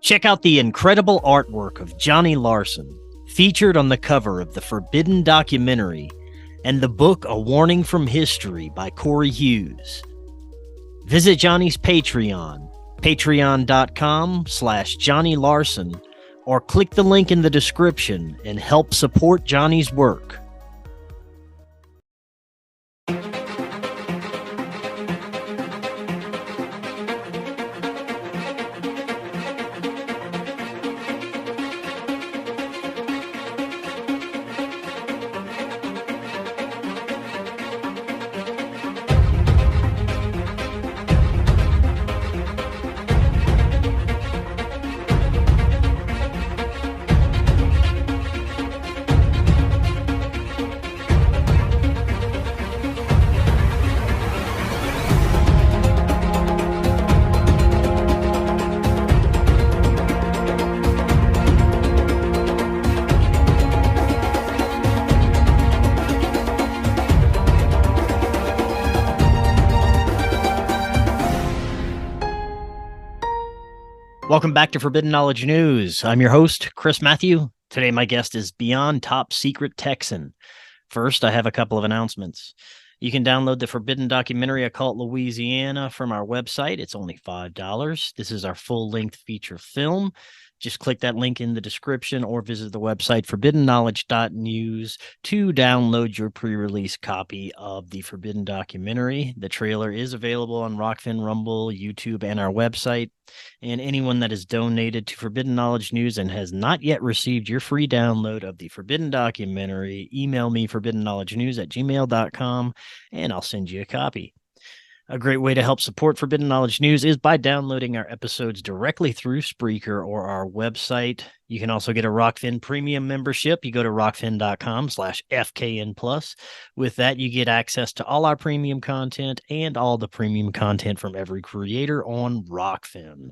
Check out the incredible artwork of Johnny Larson, featured on the cover of the Forbidden documentary, and the book A Warning from History by Cory Hughes. Visit Johnny's Patreon, patreon.com/Johnny Larson, or click the link in the description and help support Johnny's work. Welcome back to Forbidden Knowledge News. I'm your host, Chris Matthew. Today, my guest is Beyond Top Secret Texan. First, I have a couple of announcements. You can download the Forbidden documentary Occult Louisiana from our website. It's only $5. This is our full-length feature film. Just click that link in the description or visit the website forbiddenknowledge.news to download your pre-release copy of the Forbidden documentary. The trailer is available on Rokfin, Rumble, YouTube, and our website. And anyone that has donated to Forbidden Knowledge News and has not yet received your free download of the Forbidden documentary, email me forbiddenknowledgenews@gmail.com and I'll send you a copy. A great way to help support Forbidden Knowledge News is by downloading our episodes directly through Spreaker or our website. You can also get a Rokfin premium membership. You go to rokfin.com/FKN Plus. With that, you get access to all our premium content and all the premium content from every creator on Rokfin.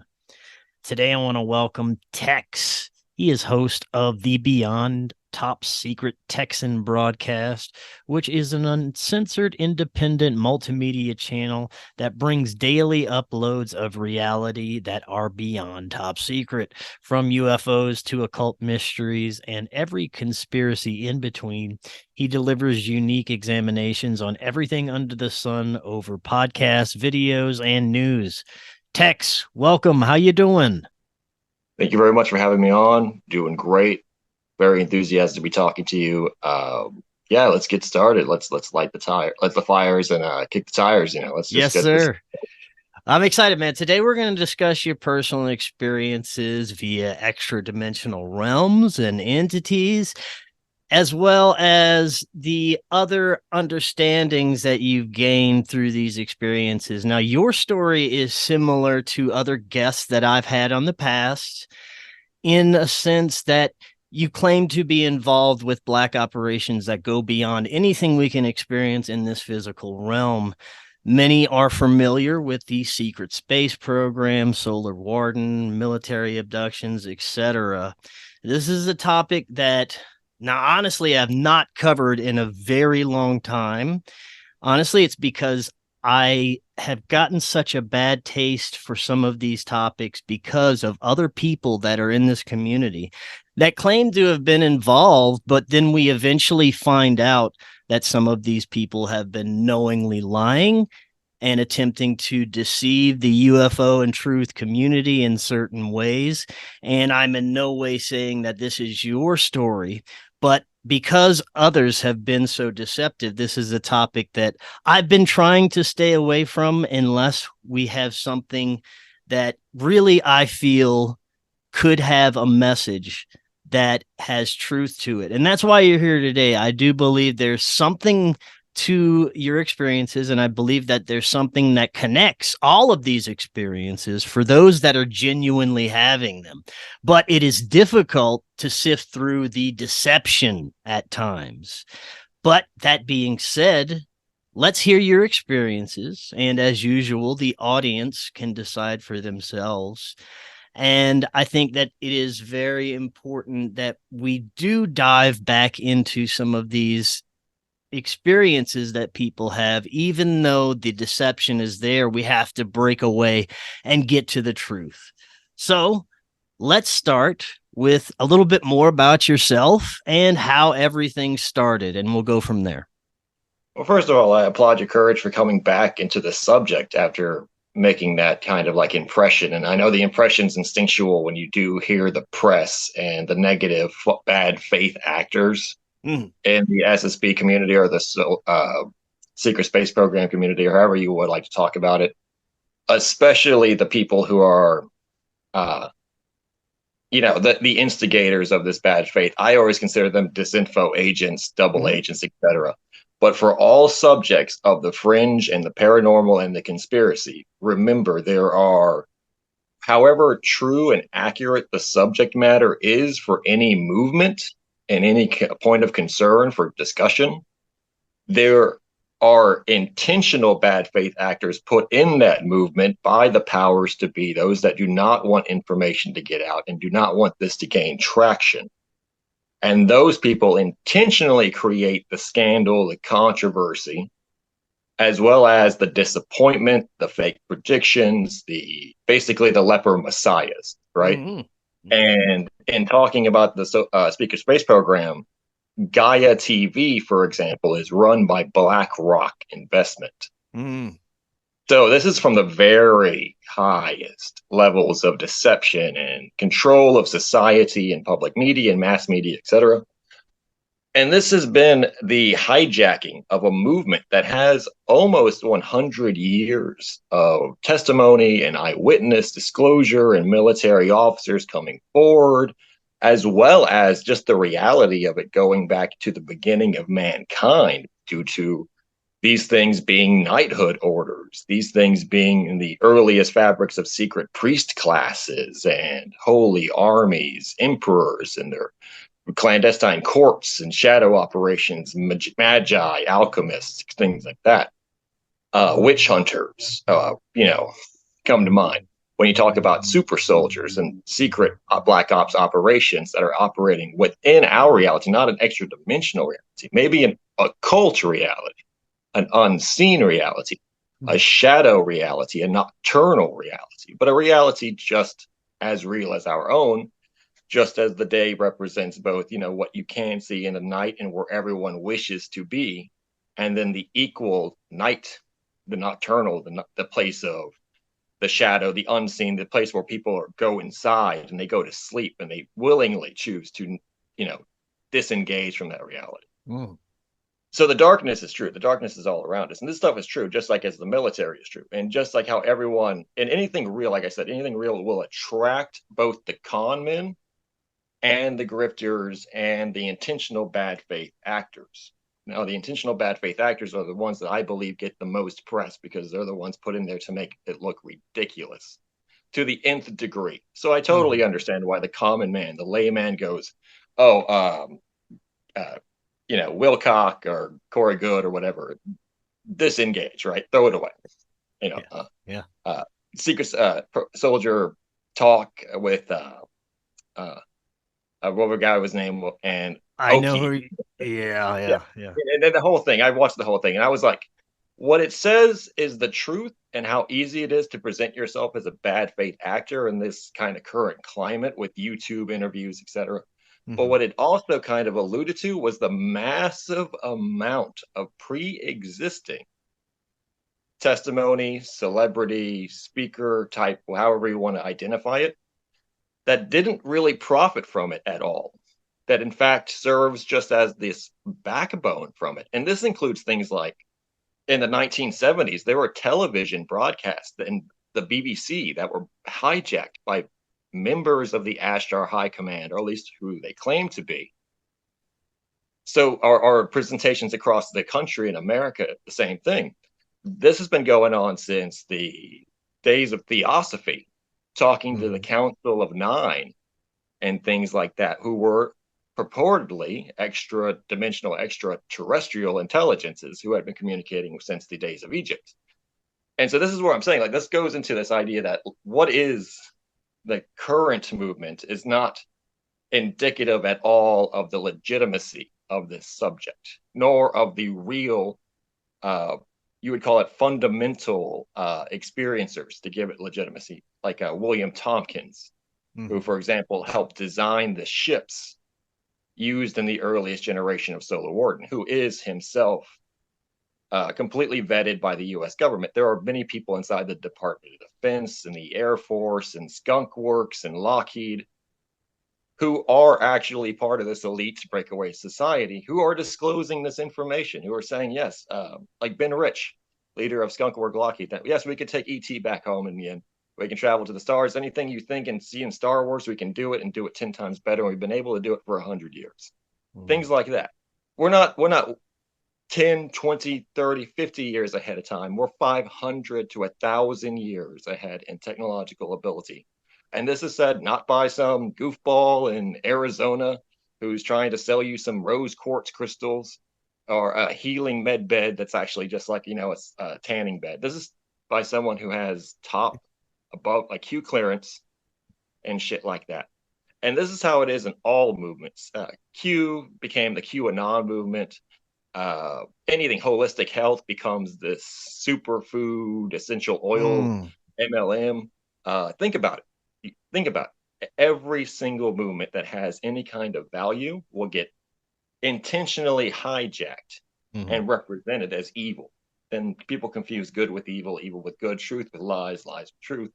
Today, I want to welcome Tex. He is host of the Beyond Top Secret Texan broadcast, which is an uncensored, independent multimedia channel that brings daily uploads of reality that are beyond top secret, from UFOs to occult mysteries and every conspiracy in between. He delivers unique examinations on everything under the sun over podcasts, videos, and news. Tex, welcome. How you doing? Thank you very much for having me on. Doing great. Very enthusiastic to be talking to you. Yeah, let's get started. Let's light the fires and kick the tires. Let's just yes, sir. I'm excited, man. Today we're going to discuss your personal experiences via extra-dimensional realms and entities, as well as the other understandings that you've gained through these experiences. Now, your story is similar to other guests that I've had on the past, in a sense that you claim to be involved with black operations that go beyond anything we can experience in this physical realm. Many are familiar with the secret space program, solar warden, military abductions, etc. This is a topic that, now, honestly, I've not covered in a very long time. Honestly, it's because I have gotten such a bad taste for some of these topics because of other people that are in this community that claim to have been involved, but then we eventually find out that some of these people have been knowingly lying and attempting to deceive the UFO and truth community in certain ways. And I'm in no way saying that this is your story, but because others have been so deceptive, this is a topic that I've been trying to stay away from unless we have something that really I feel could have a message that has truth to it. And that's why you're here today. I do believe there's something to your experiences, and I believe that there's something that connects all of these experiences for those that are genuinely having them. But it is difficult to sift through the deception at times. But that being said, let's hear your experiences, and as usual, the audience can decide for themselves. And I think that it is very important that we do dive back into some of these experiences that people have. Even though the deception is there, we have to break away and get to the truth. So let's start with a little bit more about yourself and how everything started, and we'll go from there. Well, first of all, I applaud your courage for coming back into the subject after making that kind of like impression. And I know the impression's instinctual when you do hear the press and the negative, bad faith actors in the SSP community or the secret space program community, or however you would like to talk about it, especially the people who are, the instigators of this bad faith. I always consider them disinfo agents, double agents, etc. But for all subjects of the fringe and the paranormal and the conspiracy, remember there are, however true and accurate the subject matter is for any movement and any point of concern for discussion, there are intentional bad faith actors put in that movement by the powers to be, those that do not want information to get out and do not want this to gain traction. And those people intentionally create the scandal, the controversy, as well as the disappointment, the fake predictions, basically the leper messiahs, right? And in talking about the Speaker Space program, Gaia TV, for example, is run by BlackRock Investment. So this is from the very highest levels of deception and control of society and public media and mass media, etc. And this has been the hijacking of a movement that has almost 100 years of testimony and eyewitness disclosure and military officers coming forward, as well as just the reality of it going back to the beginning of mankind due to these things being knighthood orders, these things being in the earliest fabrics of secret priest classes and holy armies, emperors and their clandestine courts and shadow operations, magi, alchemists, things like that. Witch hunters, come to mind when you talk about super soldiers and secret black ops operations that are operating within our reality, not an extra dimensional reality, maybe an occult reality, an unseen reality, a shadow reality, a nocturnal reality, but a reality just as real as our own, just as the day represents both, what you can see in the night and where everyone wishes to be, and then the equal night, the nocturnal, the place of the shadow, the unseen, the place where people go inside and they go to sleep and they willingly choose to, disengage from that reality. So the darkness is true. The darkness is all around us. And this stuff is true, just like as the military is true. And just like how everyone, and anything real, like I said, anything real will attract both the con men and the grifters and the intentional bad faith actors. Now, the intentional bad faith actors are the ones that I believe get the most press because they're the ones put in there to make it look ridiculous to the nth degree. So I totally understand why the common man, the layman goes, Wilcock or Corey Good or whatever, disengage, right? Throw it away. Secret soldier talk with what guy was named, and I know who. Yeah. And then the whole thing, I watched the whole thing, and I was like, what it says is the truth, and how easy it is to present yourself as a bad faith actor in this kind of current climate with YouTube interviews, etc. But what it also kind of alluded to was the massive amount of pre-existing testimony, celebrity, speaker type, however you want to identify it, that didn't really profit from it at all. That in fact serves just as this backbone from it. And this includes things like in the 1970s, there were television broadcasts in the BBC that were hijacked by members of the Ashtar High Command, or at least who they claim to be. So our presentations across the country in America, the same thing. This has been going on since the days of Theosophy, talking to the Council of Nine and things like that, who were purportedly extra-dimensional, extraterrestrial intelligences who had been communicating since the days of Egypt. And so this is where I'm saying, like, this goes into this idea that what is the current movement is not indicative at all of the legitimacy of this subject, nor of the real, you would call it fundamental experiencers to give it legitimacy, like William Tompkins who, for example, helped design the ships used in the earliest generation of Solar Warden, who is himself completely vetted by the U.S. government. There are many people inside the Department of Defense and the Air Force and Skunk Works and Lockheed who are actually part of this elite breakaway society who are disclosing this information, who are saying, yes, like Ben Rich, leader of Skunk Works Lockheed, that, yes, we could take ET back home in the end. We can travel to the stars. Anything you think and see in Star Wars, we can do it and do it 10 times better. And we've been able to do it for 100 years. Things like that. We're not 10, 20, 30, 50 years ahead of time. We're 500 to 1,000 years ahead in technological ability. And this is said not by some goofball in Arizona who's trying to sell you some rose quartz crystals or a healing med bed that's actually just like, a tanning bed. This is by someone who has top above like Q clearance and shit like that. And this is how it is in all movements. Q became the QAnon movement. Anything holistic health becomes this superfood, essential oil, MLM. Think about it. Think about it. Every single movement that has any kind of value will get intentionally hijacked and represented as evil. And people confuse good with evil, evil with good, truth with lies, lies with truth.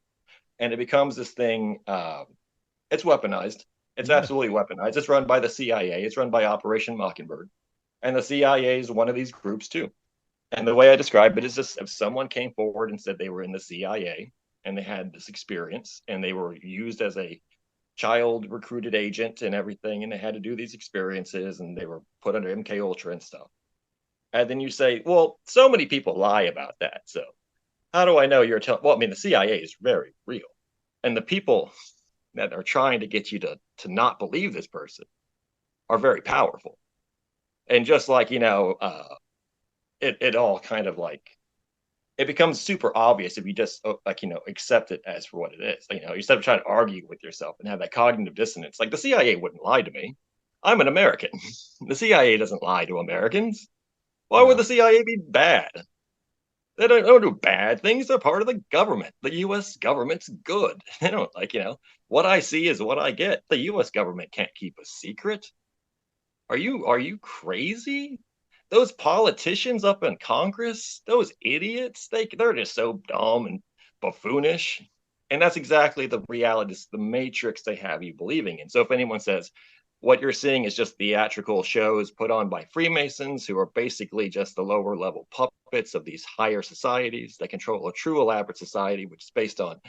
And it becomes this thing. It's weaponized. It's absolutely weaponized. It's run by the CIA. It's run by Operation Mockingbird. And the CIA is one of these groups too. And the way I describe it is just if someone came forward and said they were in the CIA and they had this experience and they were used as a child recruited agent and everything, and they had to do these experiences and they were put under MK Ultra and stuff. And then you say, well, so many people lie about that. So how do I know you're telling? Well, I mean, the CIA is very real. And the people that are trying to get you to not believe this person are very powerful. And just like, it all kind of like, it becomes super obvious if you just accept it as for what it is. Instead of trying to argue with yourself and have that cognitive dissonance, like the CIA wouldn't lie to me. I'm an American. The CIA doesn't lie to Americans. Why would the CIA be bad? They don't do bad things. They're part of the government. The U.S. government's good. They don't what I see is what I get. The U.S. government can't keep a secret. Are you crazy? Those politicians up in Congress, those idiots, they're just so dumb and buffoonish. And that's exactly the reality, the matrix they have you believing in. So if anyone says what you're seeing is just theatrical shows put on by Freemasons who are basically just the lower level puppets of these higher societies that control a true elaborate society, which is based on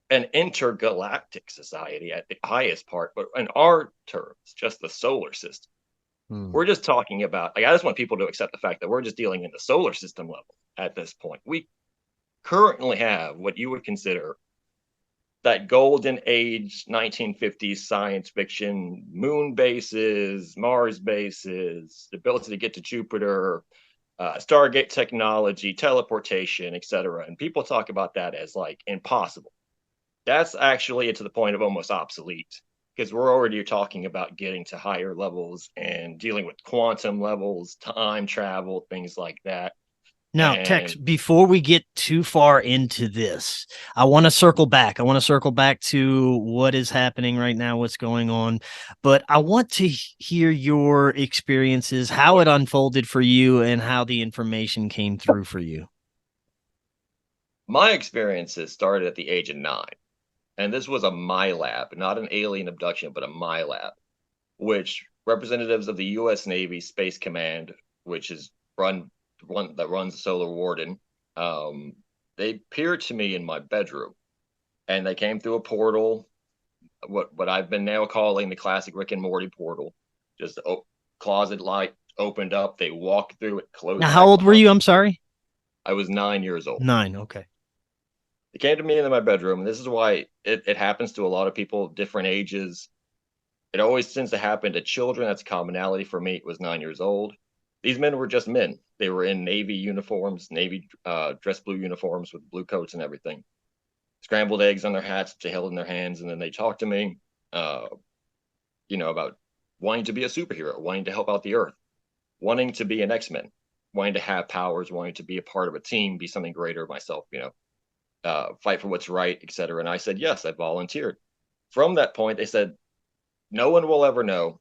an intergalactic society at the highest part, but in our terms, just the solar system. We're just talking about, I just want people to accept the fact that we're just dealing in the solar system level at this point. We currently have what you would consider that golden age 1950s science fiction, moon bases, Mars bases, the ability to get to Jupiter, Stargate technology, teleportation, etc. And people talk about that as like impossible. That's actually to the point of almost obsolete, because we're already talking about getting to higher levels and dealing with quantum levels, time travel, things like that. Now, Tex, before we get too far into this, I want to circle back. I want to circle back to what is happening right now, what's going on. But I want to hear your experiences, how it unfolded for you, and how the information came through for you. My experiences started at the age of 9. And this was a Milab, not an alien abduction, but a Milab, which representatives of the U.S. Navy Space Command, which is one that runs the Solar Warden, they appeared to me in my bedroom, and they came through a portal, what I've been now calling the classic Rick and Morty portal. Just a closet light opened up, they walked through it, closed. Now, how old were you? I'm sorry. I was 9 years old. 9, okay. It came to me in my bedroom, and this is why it happens to a lot of people, different ages. It always tends to happen to children. That's a commonality for me. It was 9 years old. These men were just men. They were in Navy uniforms, Navy dress blue uniforms with blue coats and everything. Scrambled eggs on their hats, they held in their hands, and then they talked to me, about wanting to be a superhero, wanting to help out the Earth, wanting to be an X-Men, wanting to have powers, wanting to be a part of a team, be something greater myself, fight for what's right, etc. And I said, yes, I volunteered. From that point, they said, no one will ever know.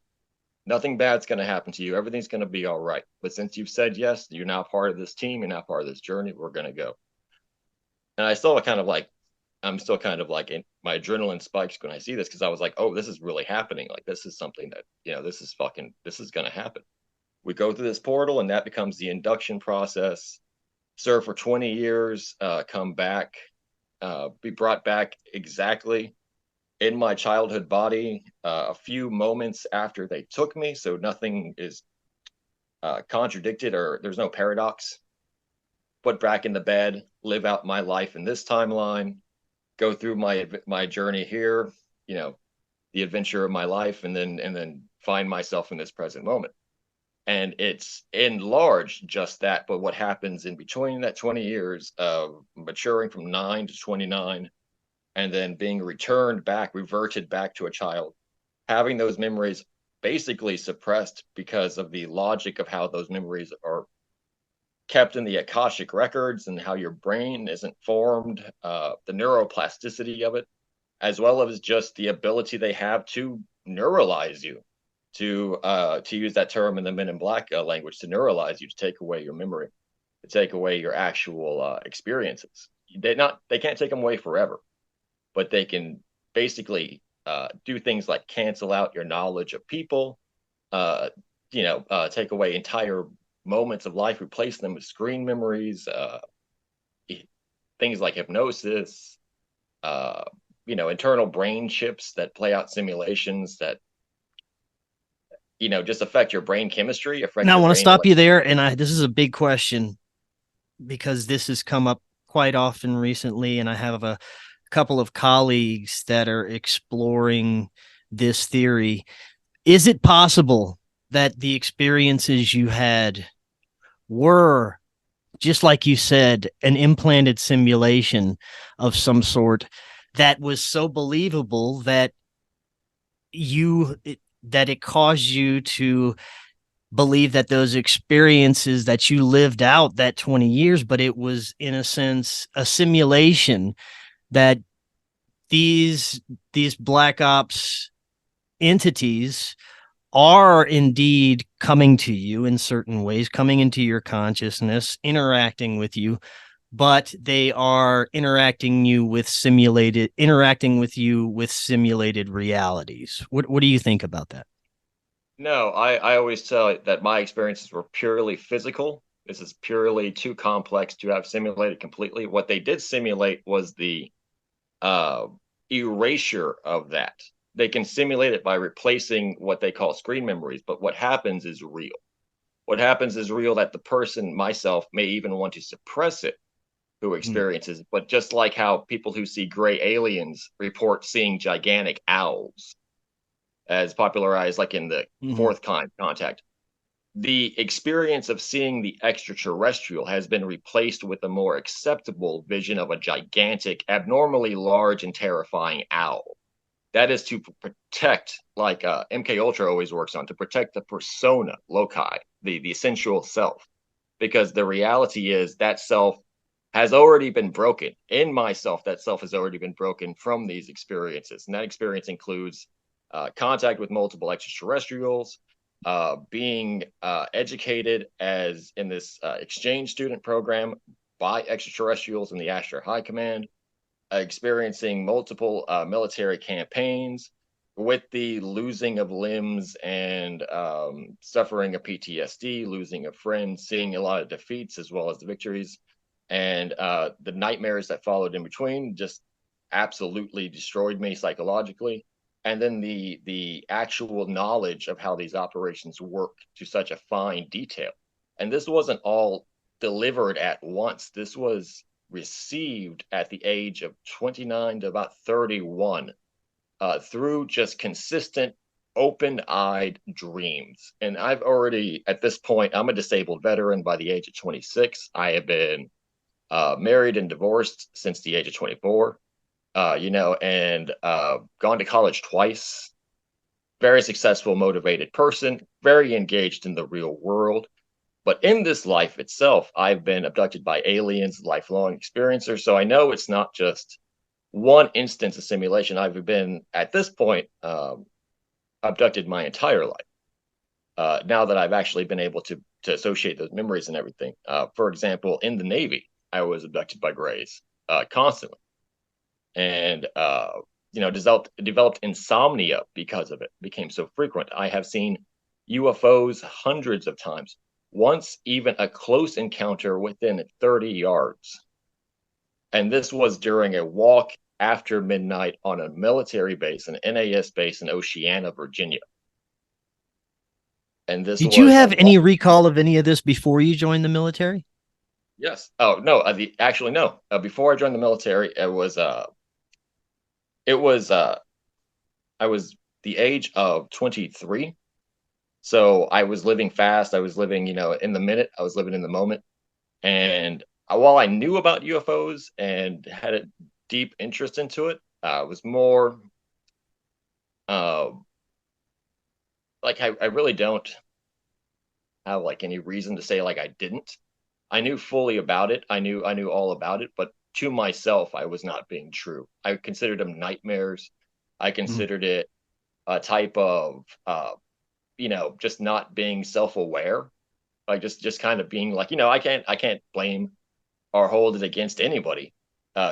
Nothing bad's going to happen to you. Everything's going to be all right. But since you've said yes, you're now part of this team. You're now part of this journey. We're going to go. And I still kind of like, I'm still kind of like, my adrenaline spikes when I see this, because I was like, oh, this is really happening. Like, this is something that, this is going to happen. We go through this portal, and that becomes the induction process. Serve for 20 years, come back, be brought back exactly in my childhood body a few moments after they took me. So nothing is contradicted, or there's no paradox. Put back in the bed, live out my life in this timeline, go through my journey here, the adventure of my life, and then find myself in this present moment. And it's in large just that. But what happens in between that 20 years of maturing from 9 to 29, and then being reverted back to a child, having those memories basically suppressed because of the logic of how those memories are kept in the Akashic records, and how your brain isn't formed, the neuroplasticity of it, as well as just the ability they have to neuralize you, to use that term in the Men in Black language, to neuralize you, to take away your memory, to take away your actual experiences. They can't take them away forever, but they can basically do things like cancel out your knowledge of people, take away entire moments of life, replace them with screen memories, things like hypnosis, internal brain chips that play out simulations that, just affect your brain chemistry, affect Now, I your want to brain. stop you there. And this is a big question because this has come up quite often recently. And I have a couple of colleagues that are exploring this theory. Is it possible that the experiences you had were, just like you said, an implanted simulation of some sort that was so believable that it caused you to believe that those experiences that you lived out that 20 years, but it was in a sense a simulation, that these black ops entities are indeed coming to you in certain ways, coming into your consciousness, interacting with you, but they are interacting with you with simulated realities. What do you think about that? No, I always tell that my experiences were purely physical. This is purely too complex to have simulated completely. What they did simulate was the uh, erasure of that. They can simulate it by replacing what they call screen memories, but what happens is real. What happens is real, that the person, myself, may even want to suppress it, who experiences. But just like how people who see gray aliens report seeing gigantic owls, as popularized like in the fourth kind contact, the experience of seeing the extraterrestrial has been replaced with a more acceptable vision of a gigantic, abnormally large and terrifying owl. That is to protect, like MK Ultra always works on, to protect the persona loci, the essential self, because the reality is that self has already been broken. In myself, that self has already been broken from these experiences, and that experience includes contact with multiple extraterrestrials, being educated as in this exchange student program by extraterrestrials in the Astro High Command, experiencing multiple military campaigns with the losing of limbs and suffering of PTSD, losing of friends, seeing a lot of defeats as well as the victories, and the nightmares that followed in between just absolutely destroyed me psychologically. And then the actual knowledge of how these operations work to such a fine detail. And this wasn't all delivered at once. This was received at the age of 29 to about 31 through just consistent, open-eyed dreams. And I've already, at this point, I'm a disabled veteran by the age of 26. I have been married and divorced since the age of 24, and gone to college twice. Very successful, motivated person, very engaged in the real world. But in this life itself, I've been abducted by aliens, lifelong experiencer. So I know it's not just one instance of simulation. I've been at this point abducted my entire life. Now that I've actually been able to associate those memories and everything. For example, in the Navy, I was abducted by Greys constantly, and developed insomnia because of it. It became so frequent. I have seen UFOs hundreds of times. Once, even a close encounter within 30 yards. And this was during a walk after midnight on a military base, an NAS base in Oceana, Virginia. And this Did you was have any recall of any of this before you joined the military? Yes. Oh no. Actually, no. Before I joined the military, I was the age of 23. So I was living fast. I was living, in the minute. I was living in the moment. And while I knew about UFOs and had a deep interest into it, was more uh, like I really don't have like any reason to say like I didn't. I knew fully about it. I knew all about it, but to myself, I was not being true. I considered them nightmares. I considered it a type of just not being self-aware, like just kind of being like, I can't blame or hold it against anybody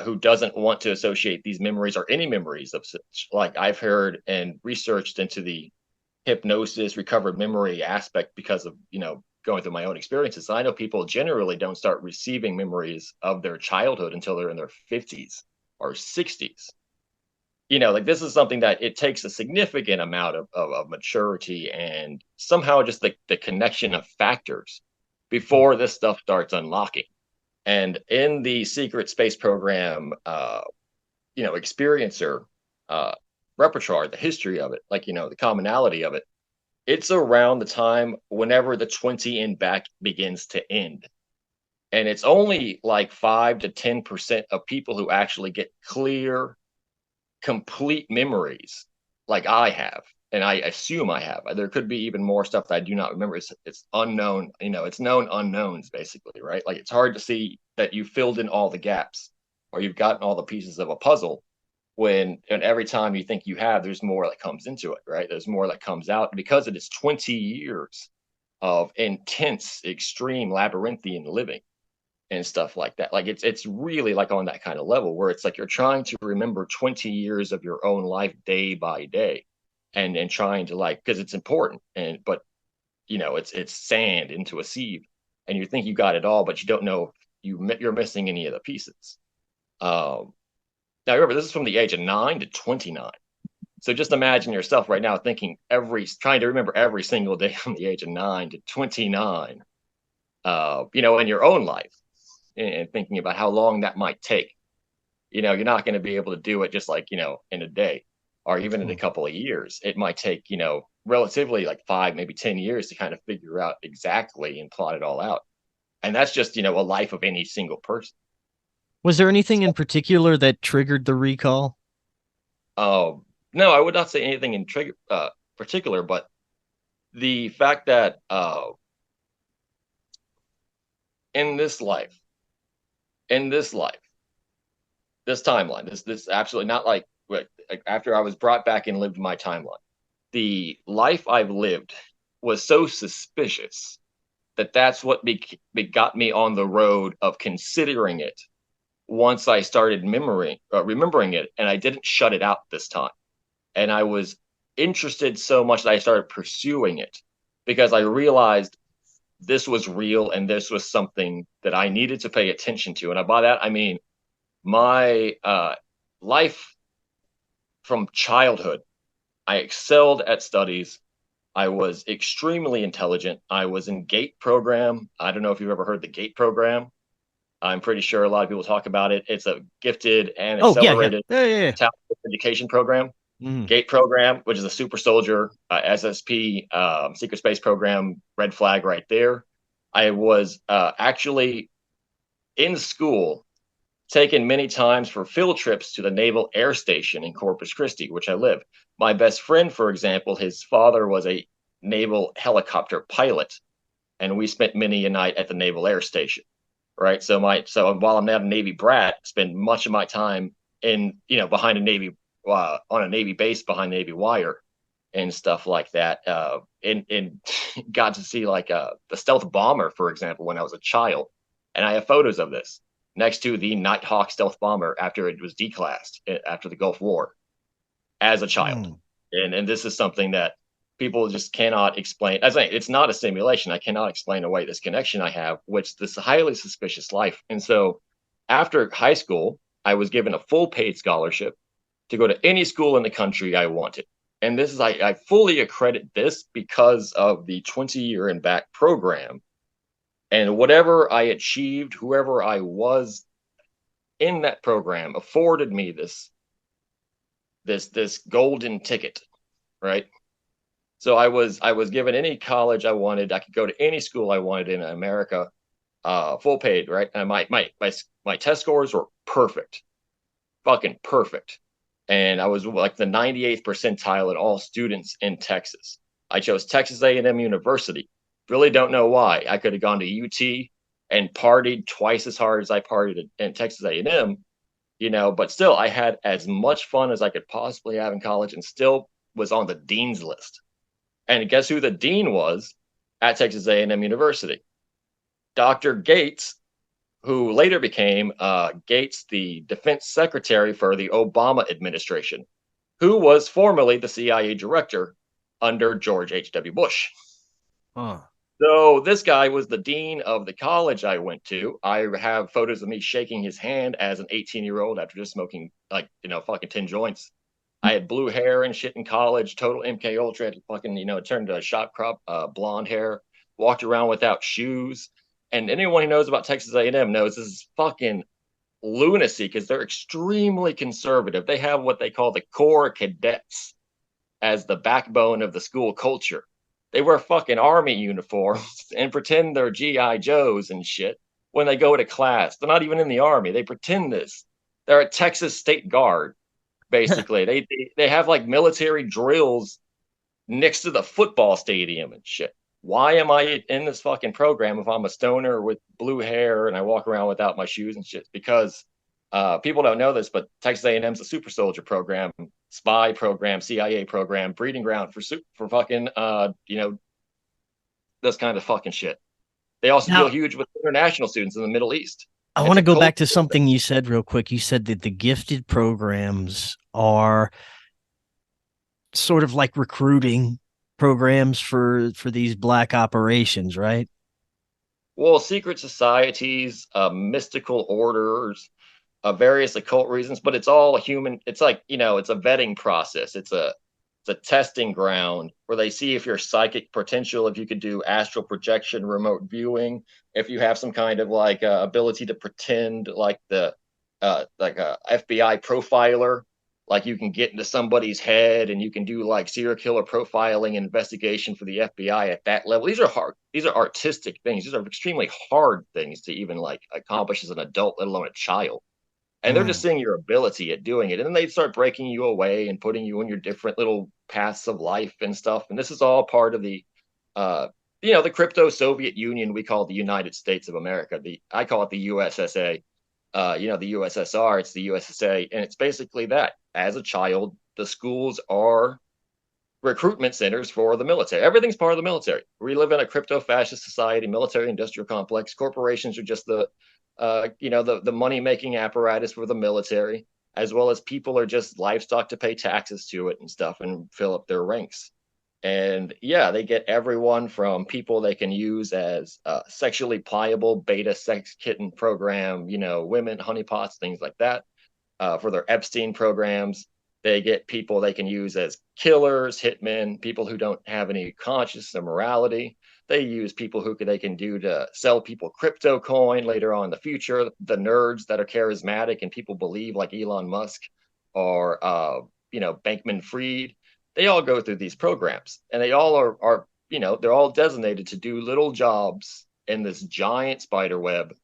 who doesn't want to associate these memories or any memories of such. Like I've heard and researched into the hypnosis, recovered memory aspect because of, going through my own experiences. I know people generally don't start receiving memories of their childhood until they're in their 50s or 60s. Like this is something that it takes a significant amount of maturity and somehow just the connection of factors before this stuff starts unlocking. And in the secret space program, experiencer repertoire, the history of it, like, the commonality of it, it's around the time whenever the 20 and back begins to end. And it's only like 5 to 10% of people who actually get clear, complete memories like I have. And I assume I have. There could be even more stuff that I do not remember. It's unknown, it's known unknowns, basically, right? Like it's hard to see that you filled in all the gaps or you've gotten all the pieces of a puzzle and every time you think you have, there's more that comes into it, right? There's more that comes out because it is 20 years of intense, extreme labyrinthian living and stuff like that. Like it's really like on that kind of level where it's like you're trying to remember 20 years of your own life day by day and trying to like, because it's important, but it's sand into a sieve and you think you got it all, but you don't know if you're missing any of the pieces. Now remember, this is from the age of 9 to 29. So just imagine yourself right now trying to remember every single day from the age of 9 to 29, in your own life and thinking about how long that might take. You're not going to be able to do it just like, in a day or even in a couple of years. It might take, relatively like 5, maybe 10 years to kind of figure out exactly and plot it all out. And that's just, a life of any single person. Was there anything in particular that triggered the recall? No, I would not say anything in particular, but the fact that in this life, this timeline, this absolutely not like after I was brought back and lived my timeline, the life I've lived was so suspicious that's what got me on the road of considering it once I started remembering it, and I didn't shut it out this time. And I was interested so much that I started pursuing it because I realized this was real and this was something that I needed to pay attention to. And by that, I mean my life from childhood. I excelled at studies. I was extremely intelligent. I was in GATE program. I don't know if you've ever heard the GATE program. I'm pretty sure a lot of people talk about it. It's a gifted and accelerated talent education program. GATE program, which is a super soldier, SSP, secret space program, red flag right there. I was actually in school taken many times for field trips to the Naval Air Station in Corpus Christi, which I live. My best friend, for example, his father was a naval helicopter pilot, and we spent many a night at the Naval Air Station. Right. So while I'm not a Navy brat, spend much of my time behind a Navy on a Navy base behind Navy wire and stuff like that. And got to see like the stealth bomber, for example, when I was a child, and I have photos of this next to the Nighthawk stealth bomber after it was declassed after the Gulf War as a child. Hmm. And this is something that people just cannot explain. As it's not a simulation. I cannot explain away this connection I have, which this highly suspicious life. And so after high school, I was given a full paid scholarship to go to any school in the country I wanted. And this is, I fully accredit this because of the 20-year and back program. And whatever I achieved, whoever I was in that program afforded me this golden ticket, right? So I was given any college I wanted. I could go to any school I wanted in America, full paid, right? And my test scores were perfect, fucking perfect. And I was like the 98th percentile in all students in Texas. I chose Texas A&M University. Really don't know why. I could have gone to UT and partied twice as hard as I partied in Texas A&M, but still I had as much fun as I could possibly have in college and still was on the dean's list. And guess who the dean was at Texas A&M University? Dr. Gates, who later became Gates, the defense secretary for the Obama administration, who was formerly the CIA director under George H.W. Bush. Huh. So this guy was the dean of the college I went to. I have photos of me shaking his hand as an 18-year-old after just smoking fucking 10 joints. I had blue hair and shit in college, total MK Ultra, had fucking, turned to a shot crop, blonde hair, walked around without shoes. And anyone who knows about Texas A&M knows this is fucking lunacy because they're extremely conservative. They have what they call the core cadets as the backbone of the school culture. They wear fucking army uniforms and pretend they're GI Joes and shit when they go to class. They're not even in the army. They pretend this. They're a Texas State Guard, basically. They have like military drills next to the football stadium and shit. Why am I in this fucking program if I'm a stoner with blue hair and I walk around without my shoes and shit? Because people don't know this, but Texas A&M's a super soldier program, spy program, CIA program, breeding ground for fucking this kind of fucking shit. They also deal Now, huge with international students in the Middle East. I want It's to a go cult. back to something you said real quick. You said that the gifted programs are sort of like recruiting programs for these black operations, right? Well, secret societies, mystical orders, various occult reasons, but it's all human. It's like, it's a vetting process. It's a testing ground where they see if you're psychic potential, if you could do astral projection, remote viewing, if you have some kind of like ability to pretend like the like a FBI profiler, like you can get into somebody's head and you can do like serial killer profiling and investigation for the FBI at that level. These are hard. These are artistic things. These are extremely hard things to even like accomplish as an adult, let alone a child. And they're just Mm. seeing your ability at doing it. And then they start breaking you away and putting you on your different little paths of life and stuff. And this is all part of the crypto Soviet Union we call the United States of America. I call it the USSA. The USSR, it's the USSA. And it's basically that. As a child, the schools are recruitment centers for the military. Everything's part of the military. We live in a crypto fascist society, military industrial complex. Corporations are just the money making apparatus for the military, as well as people are just livestock to pay taxes to it and stuff and fill up their ranks. And yeah, they get everyone from people they can use as sexually pliable beta sex kitten program, women, honeypots, things like that, for their Epstein programs. They get people they can use as killers, hitmen, people who don't have any conscience or morality. They use people who they can do to sell people crypto coin later on in the future. The nerds that are charismatic and people believe, like Elon Musk or Bankman Fried. They all go through these programs, and they all are they're all designated to do little jobs in this giant spider web.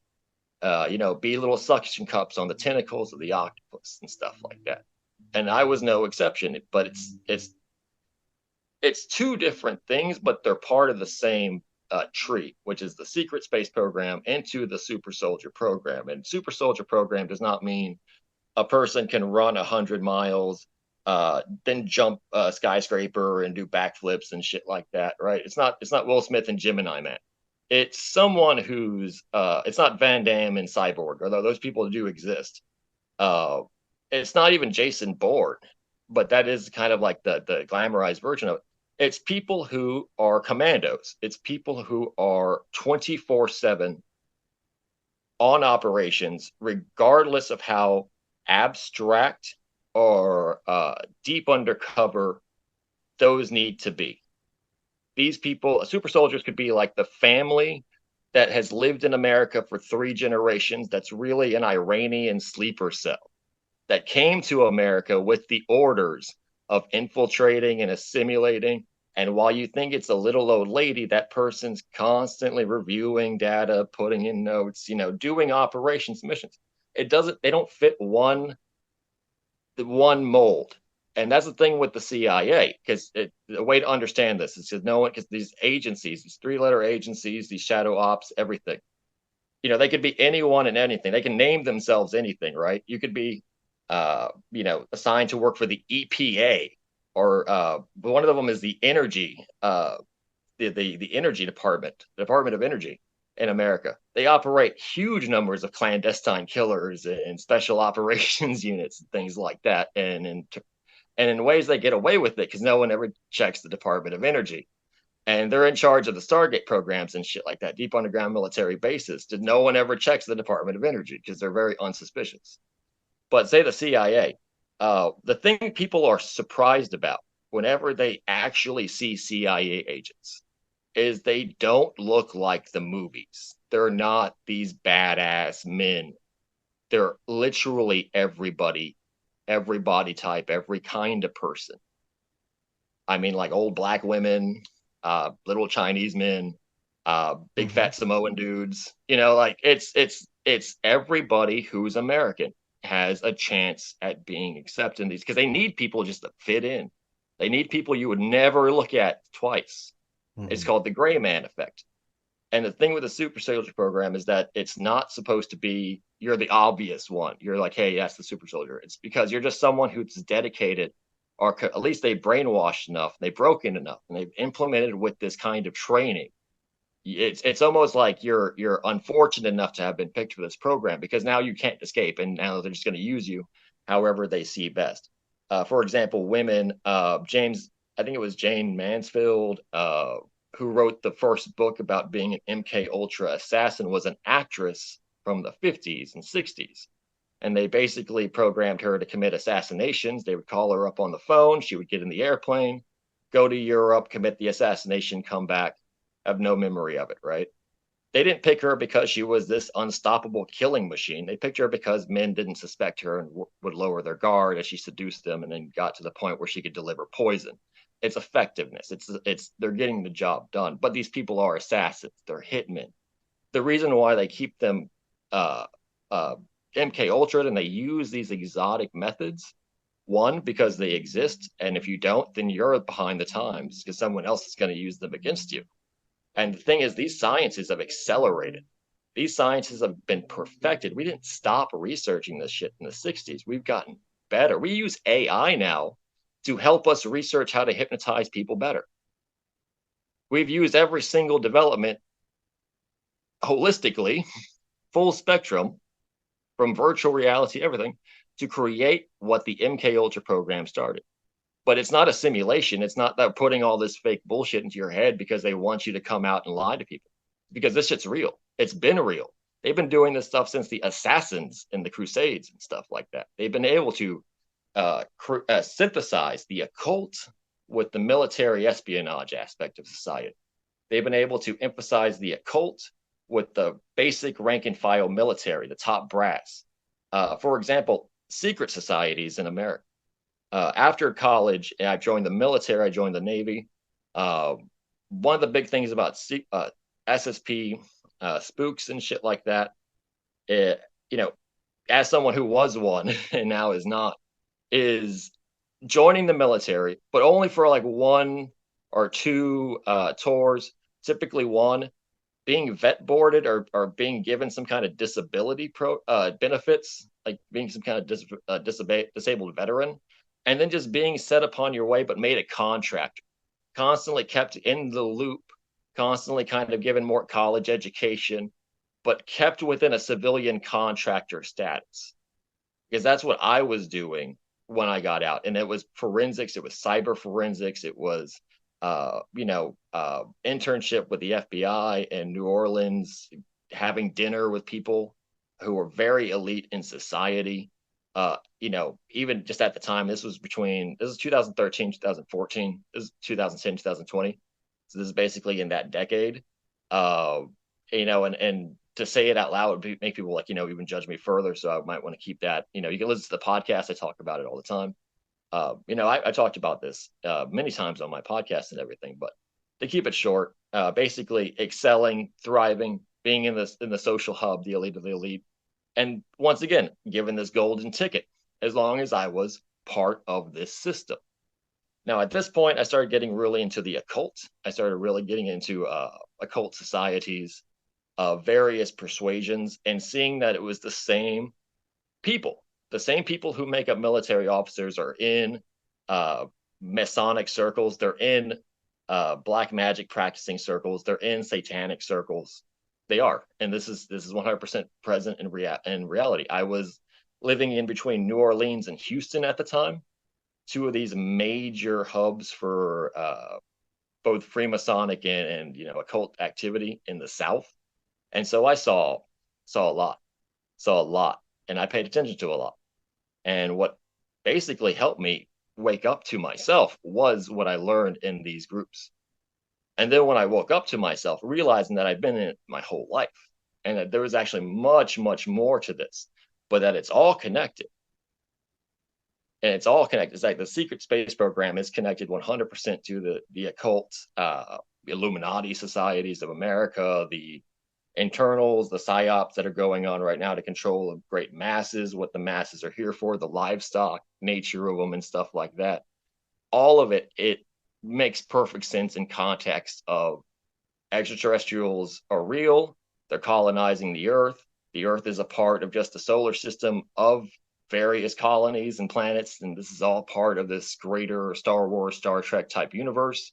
Be little suction cups on the tentacles of the octopus and stuff like that. And I was no exception. But it's two different things, but they're part of the same tree, which is the secret space program into the super soldier program. And super soldier program does not mean a person can run 100 miles, then jump a skyscraper and do backflips and shit like that, right? It's not Will Smith and Gemini Man. It's someone who's it's not Van Damme and Cyborg, although those people do exist. Uh, it's not even Jason Bourne, but that is kind of like the glamorized version of it. It's people who are commandos. It's people who are 24/7 on operations, regardless of how abstract or deep undercover those need to be. These people, super soldiers, could be like the family that has lived in America for 3 generations that's really an Iranian sleeper cell that came to America with the orders of infiltrating and assimilating. And while you think it's a little old lady, that person's constantly reviewing data, putting in notes, doing operations missions. They don't fit the one mold. And that's the thing with the CIA, because the way to understand this is because these agencies, these 3-letter agencies, these shadow ops, everything, they could be anyone and anything. They can name themselves anything, right? You could be, assigned to work for the EPA, or one of them is the energy, the energy department, the Department of Energy in America. They operate huge numbers of clandestine killers and special operations units and things like that, and in ways they get away with it because no one ever checks the Department of Energy. And they're in charge of the Stargate programs and shit like that, deep underground military bases. No one ever checks the Department of Energy because they're very unsuspicious. But say the CIA, the thing people are surprised about whenever they actually see CIA agents is they don't look like the movies. They're not these badass men. They're literally everybody, every body type, every kind of person. I mean, like old black women, little Chinese men, big fat Samoan dudes. Like it's everybody who's American has a chance at being accepted in these, because they need people just to fit in. They need people you would never look at twice. It's called the gray man effect. And the thing with the super soldier program is that it's not supposed to be you're the obvious one. You're like, hey, that's the super soldier. It's because you're just someone who's dedicated, or at least they brainwashed enough, they broken enough, and they've implemented with this kind of training. It's almost like you're unfortunate enough to have been picked for this program, because now you can't escape, and now they're just going to use you however they see best. For example, women, I think it was Jane Mansfield, who wrote the first book about being an MK Ultra assassin, was an actress from the 50s and 60s. And they basically programmed her to commit assassinations. They would call her up on the phone. She would get in the airplane, go to Europe, commit the assassination, come back, have no memory of it, right? They didn't pick her because she was this unstoppable killing machine. They picked her because men didn't suspect her and would lower their guard as she seduced them, and then got to the point where she could deliver poison. It's effectiveness. It's they're getting the job done. But these people are assassins. They're hitmen. The reason why they keep them MK Ultra and they use these exotic methods, one, because they exist, and if you don't, then you're behind the times because someone else is going to use them against you. And the thing is, these sciences have accelerated. These sciences have been perfected. We didn't stop researching this shit in the 60s. We've gotten better. We use AI now to help us research how to hypnotize people better. We've used every single development holistically, full spectrum, from virtual reality, everything, to create what the MK Ultra program started. But it's not a simulation. It's not that putting all this fake bullshit into your head because they want you to come out and lie to people. Because this shit's real. It's been real. They've been doing this stuff since the Assassins and the Crusades and stuff like that. They've been able to synthesize the occult with the military espionage aspect of society. They've been able to emphasize the occult with the basic rank and file military, the top brass. For example, secret societies in America. After college, I joined the military. I joined the Navy. One of the big things about SSP spooks and shit like that, as someone who was one and now is not, is joining the military, but only for like 1 or 2 tours, typically one, being vet boarded or being given some kind of disability benefits, like being some kind of disabled veteran, and then just being set upon your way, but made a contract, constantly kept in the loop, constantly kind of given more college education, but kept within a civilian contractor status. Because that's what I was doing when I got out. And it was forensics, it was cyber forensics, it was internship with the FBI in New Orleans, having dinner with people who were very elite in society. Even just at the time, this was 2013, 2014, this is 2010, 2020. So this is basically in that decade. And to say it out loud would make people even judge me further. So I might want to keep that. You can listen to the podcast. I talk about it all the time. I talked about this many times on my podcast and everything, but to keep it short, basically excelling, thriving, being in the social hub, the elite of the elite. And once again, given this golden ticket, as long as I was part of this system. Now, at this point, I started getting really into the occult. I started really getting into occult societies, various persuasions, and seeing that it was the same people who make up military officers are in Masonic circles. They're in black magic practicing circles. They're in satanic circles. They are, and this is 100% present in reality. I was living in between New Orleans and Houston at the time, two of these major hubs for both Freemasonic and occult activity in the South, and so I saw a lot, and I paid attention to a lot. And what basically helped me wake up to myself was what I learned in these groups. And then when I woke up to myself, realizing that I'd been in it my whole life and that there was actually much, much more to this, but that it's all connected. And it's all connected. It's like the secret space program is connected 100% to the occult, Illuminati societies of America, the internals, the psyops that are going on right now to control of great masses, what the masses are here for, the livestock nature of them and stuff like that. All of it makes perfect sense in context of extraterrestrials are real. They're colonizing the Earth. The Earth is a part of just the solar system of various colonies and planets. And this is all part of this greater Star Wars, Star Trek type universe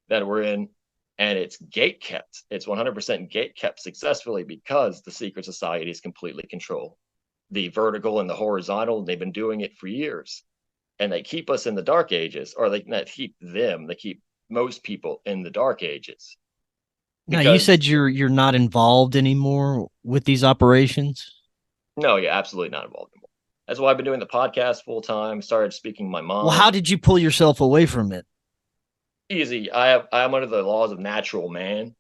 that we're in. And it's gate kept. It's 100% gate kept successfully because the secret societies completely control the vertical and the horizontal. They've been doing it for years. And they keep us in the dark ages, or they keep most people in the dark ages. Now, you said you're not involved anymore with these operations? No, you're absolutely not involved anymore. That's why I've been doing the podcast full time, started speaking my mind. Well, how did you pull yourself away from it? Easy. I'm under the laws of natural man.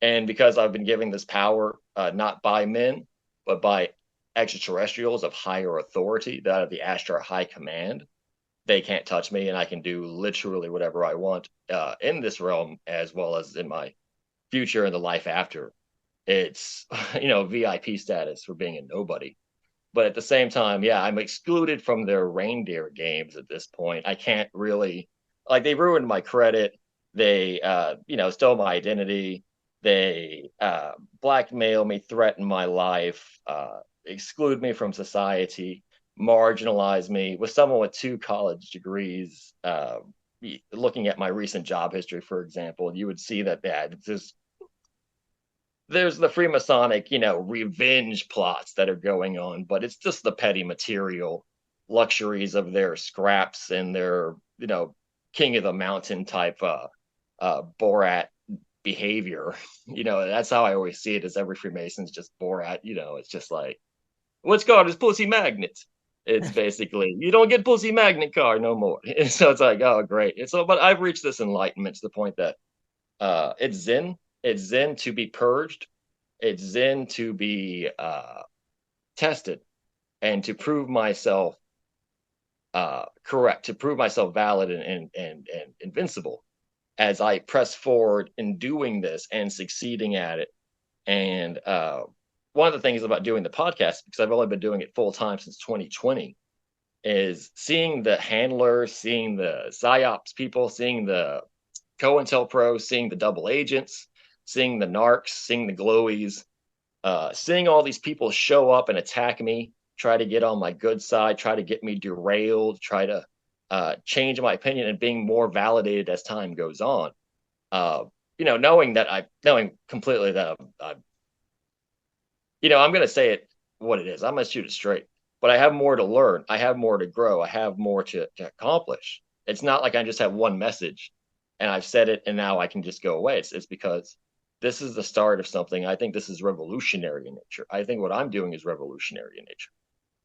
And because I've been given this power, not by men, but by extraterrestrials of higher authority, that of the Ashtar High Command, they can't touch me, and I can do literally whatever I want in this realm, as well as in my future and the life after. It's, VIP status for being a nobody. But at the same time, yeah, I'm excluded from their reindeer games at this point. I can't really, they ruined my credit. They, stole my identity. They blackmail me, threaten my life, exclude me from society, marginalize me. With someone with 2 college degrees, looking at my recent job history, for example, you would see that there's the Freemasonic, revenge plots that are going on, but it's just the petty material luxuries of their scraps and their, king of the mountain type Borat behavior. That's how I always see it, as every Freemason's just Borat. It's just like, what's called is pussy magnet. It's basically, you don't get pussy magnet card no more. And so it's like, oh, great. And so, but I've reached this enlightenment to the point that it's zen. It's zen to be purged. It's zen to be tested and to prove myself correct, to prove myself valid and invincible as I press forward in doing this and succeeding at it. And one of the things about doing the podcast, because I've only been doing it full time since 2020, is seeing the handlers, seeing the psyops people, seeing the COINTELPRO, seeing the double agents, seeing the narcs, seeing the glowies, seeing all these people show up and attack me, try to get on my good side, try to get me derailed, try to change my opinion, and being more validated as time goes on. Knowing completely that I'm going to say it what it is. I'm going to shoot it straight, but I have more to learn. I have more to grow. I have more to accomplish. It's not like I just have one message and I've said it and now I can just go away. It's because this is the start of something. I think this is revolutionary in nature. I think what I'm doing is revolutionary in nature.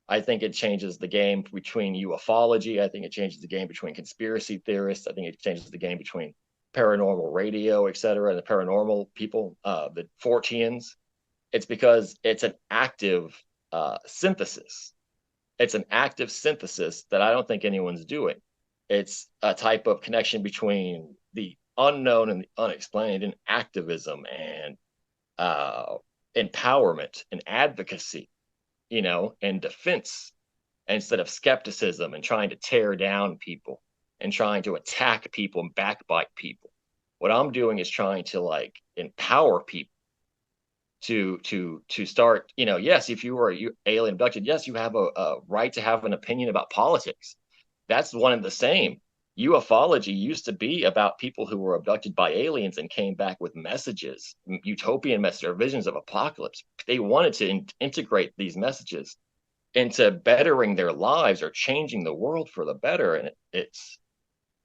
I think it changes the game between ufology. I think it changes the game between conspiracy theorists. I think it changes the game between paranormal radio, et cetera, and the paranormal people, the Forteans. It's because it's an active synthesis. It's an active synthesis that I don't think anyone's doing. It's a type of connection between the unknown and the unexplained, and activism and empowerment and advocacy, and defense, instead of skepticism and trying to tear down people and trying to attack people and backbite people. What I'm doing is trying to empower people to start, yes, if you were alien abducted, yes, you have a right to have an opinion about politics. That's one and the same. Ufology used to be about people who were abducted by aliens and came back with messages, utopian messages or visions of apocalypse. They wanted to integrate these messages into bettering their lives or changing the world for the better. And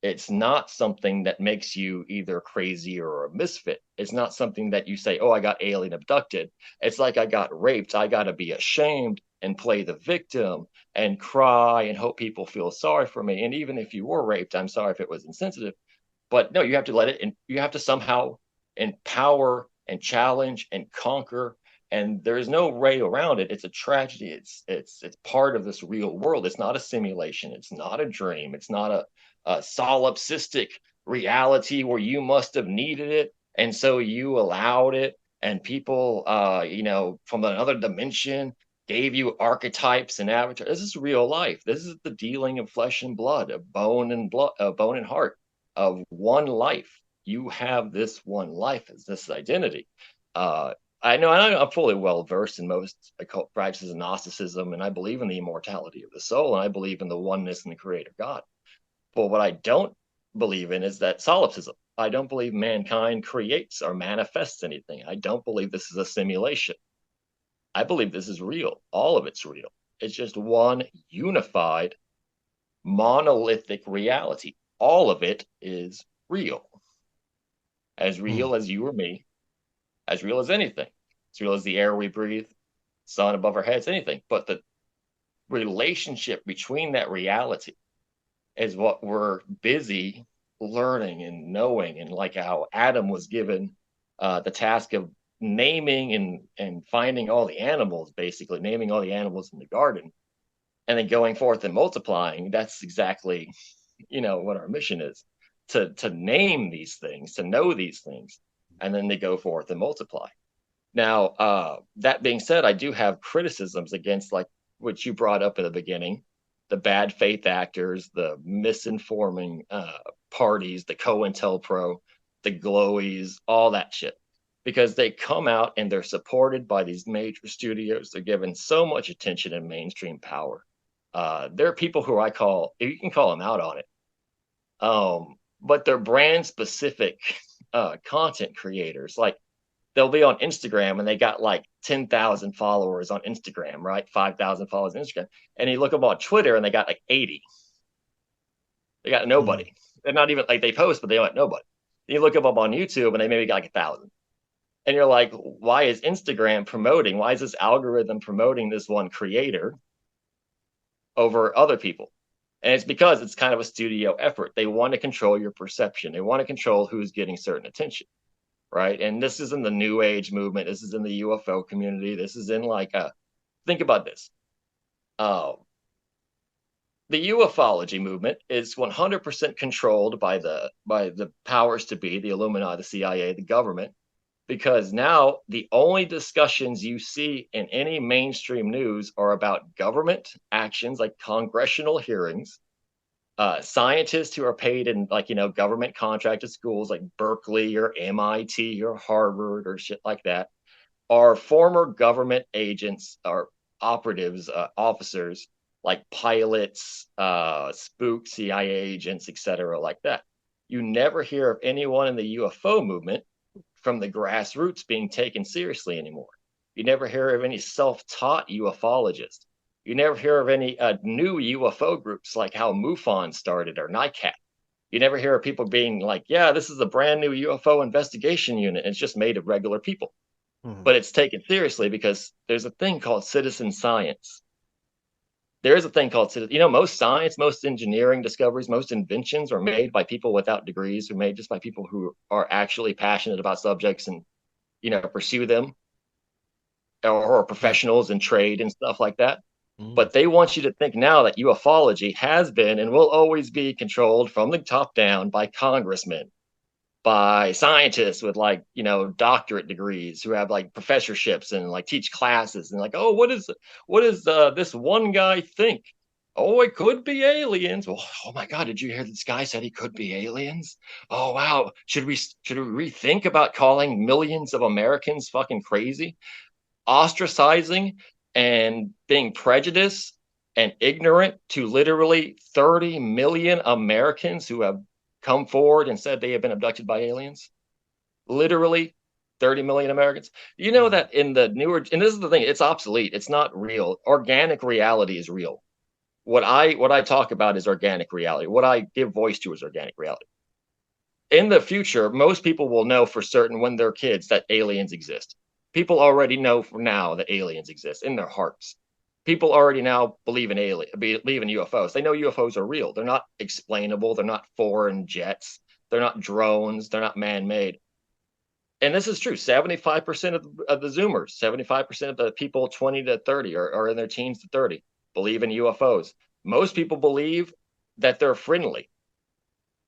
it's not something that makes you either crazy or a misfit. It's not something that you say, oh, I got alien abducted. It's like I got raped. I got to be ashamed and play the victim and cry and hope people feel sorry for me. And even if you were raped, I'm sorry if it was insensitive. But no, you have to let it, and you have to somehow empower and challenge and conquer. And there's no way around it. It's a tragedy. It's part of this real world. It's not a simulation. It's not a dream. It's not a solipsistic reality where you must have needed it and so you allowed it, and people from another dimension gave you archetypes and avatars. This is real life. This is the dealing of flesh and blood, of bone and heart, of one life. You have this one life as this identity. I know I'm fully well versed in most occult practices and Gnosticism, and I believe in the immortality of the soul, and I believe in the oneness and the Creator God. But what I don't believe in is that solipsism. I don't believe mankind creates or manifests anything. I don't believe this is a simulation. I believe this is real. All of it's real. It's just one unified, monolithic reality. All of it is real. As real as you or me, as real as anything. As real as the air we breathe, sun above our heads, anything. But the relationship between that reality is what we're busy learning and knowing. And like how Adam was given the task of naming and finding all the animals, basically naming all the animals in the garden, and then going forth and multiplying. That's exactly, what our mission is, to name these things, to know these things, and then they go forth and multiply. Now, that being said, I do have criticisms against, like what you brought up in the beginning, the bad faith actors, the misinforming parties, the COINTELPRO, the glowies, all that shit. Because they come out and they're supported by these major studios. They're given so much attention and mainstream power. There are people who you can call them out on it. But they're brand specific content creators. Like, they'll be on Instagram and they got like 10,000 followers on Instagram, right? 5,000 followers on Instagram. And you look up on Twitter and they got like 80. They got nobody. They're not even like, they post, but they got nobody. You look up on YouTube and they maybe got like 1,000. And you're like, why is Instagram promoting? Why is this algorithm promoting this one creator over other people? And it's because it's kind of a studio effort. They want to control your perception. They want to control who's getting certain attention. Right. And this is in the New Age movement. This is in the UFO community. This is in think about this. The ufology movement is 100% controlled by the powers to be, the Illuminati, the CIA, the government, because now the only discussions you see in any mainstream news are about government actions, like congressional hearings, scientists who are paid in like, government contracted schools like Berkeley or MIT or Harvard or shit like that are former government agents or operatives, officers like pilots, spook CIA agents, etc., like that. You never hear of anyone in the UFO movement from the grassroots being taken seriously anymore. You never hear of any self-taught ufologists. You never hear of any new UFO groups like how MUFON started or NICAP. You never hear of people being like, yeah, this is a brand new UFO investigation unit. It's just made of regular people. But it's taken seriously because there's a thing called citizen science. There is a thing called, most science, most engineering discoveries, most inventions are made by people without degrees, are made just by people who are actually passionate about subjects and, pursue them, or professionals in trade and stuff like that. But they want you to think now that ufology has been and will always be controlled from the top down by congressmen, by scientists with doctorate degrees who have like professorships and like teach classes and like, oh, what is this one guy think? Oh, it could be aliens. Well, oh my God, did you hear this guy said he could be aliens? Oh wow, should we rethink about calling millions of Americans fucking crazy, ostracizing and being prejudiced and ignorant to literally 30 million Americans who have come forward and said they have been abducted by aliens? Literally 30 million Americans. You know that in the newer, and this is the thing, it's obsolete. It's not real. Organic reality is real. What I talk about is organic reality. What I give voice to is organic reality. In the future, most people will know for certain when they're kids that aliens exist. People already know for now that aliens exist in their hearts. People already now believe in UFOs. They know UFOs are real. They're not explainable. They're not foreign jets. They're not drones. They're not man-made. And this is true. 75% of the Zoomers, 75% of the people 20 to 30 are in their teens to 30 believe in UFOs. Most people believe that they're friendly.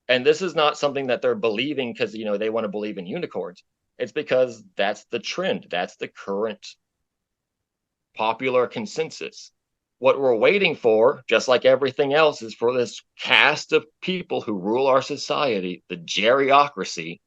And this is not something that they're believing because, they want to believe in unicorns. It's because that's the trend. That's the current popular consensus. What we're waiting for, just like everything else, is for this cast of people who rule our society, the geriocracy,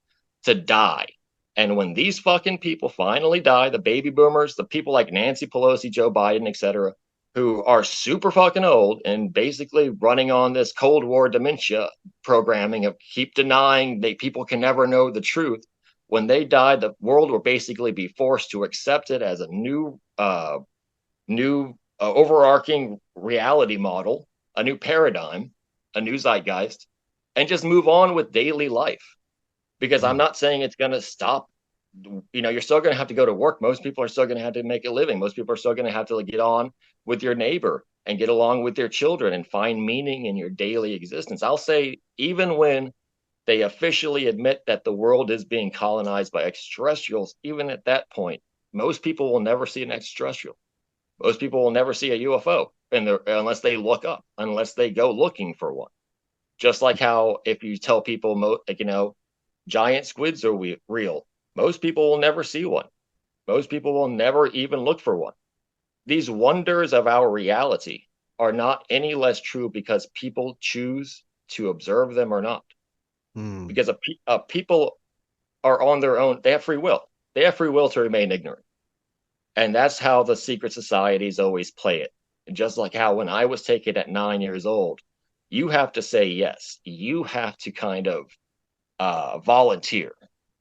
to die. And when these fucking people finally die, the baby boomers, the people like Nancy Pelosi, Joe Biden, etc., who are super fucking old and basically running on this Cold War dementia programming of keep denying that people can never know the truth. When they die, the world will basically be forced to accept it as a new overarching reality model, a new paradigm, a new zeitgeist, and just move on with daily life. Because I'm not saying it's going to stop. You're still going to have to go to work. Most people are still going to have to make a living. Most people are still going to have to get on with your neighbor and get along with their children and find meaning in your daily existence. I'll say, even when they officially admit that the world is being colonized by extraterrestrials, even at that point, most people will never see an extraterrestrial. Most people will never see a UFO unless they look up, unless they go looking for one. Just like how if you tell people, giant squids are real, most people will never see one. Most people will never even look for one. These wonders of our reality are not any less true because people choose to observe them or not. Because people are on their own. They have free will. They have free will to remain ignorant. And that's how the secret societies always play it. And just like how when I was taken at 9 years old, you have to say yes. You have to kind of volunteer.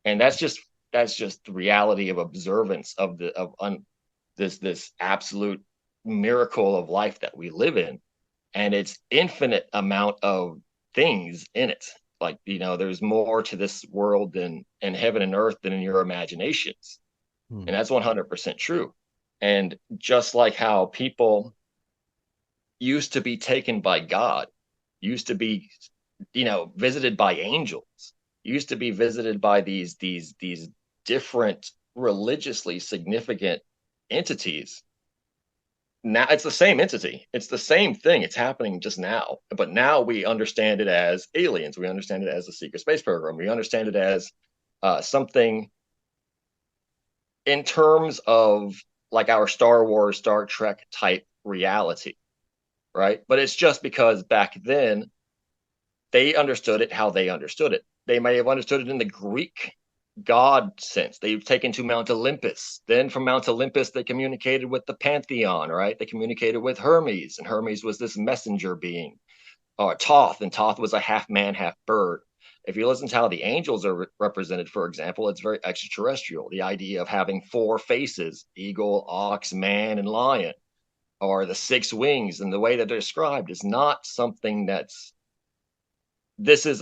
And that's just the reality of observance of this absolute miracle of life that we live in. And it's infinite amount of things in it. Like, there's more to this world than in heaven and earth than in your imaginations. And that's 100% true. And just like how people used to be taken by God, used to be, visited by angels, used to be visited by these different religiously significant entities. Now it's the same entity. It's the same thing. It's happening just now. But now we understand it as aliens. We understand it as a secret space program. We understand it as something in terms of like our Star Wars, Star Trek type reality, right? But it's just because back then they understood it how they understood it. They may have understood it in the Greek God sense. They've taken to Mount Olympus. Then from Mount Olympus, they communicated with the Pantheon, right? They communicated with Hermes, and Hermes was this messenger being, or Thoth, and Thoth was a half man, half bird. If you listen to how the angels are represented, for example, it's very extraterrestrial. The idea of having four faces: eagle, ox, man, and lion, or the six wings, and the way that they're described is not something that's this is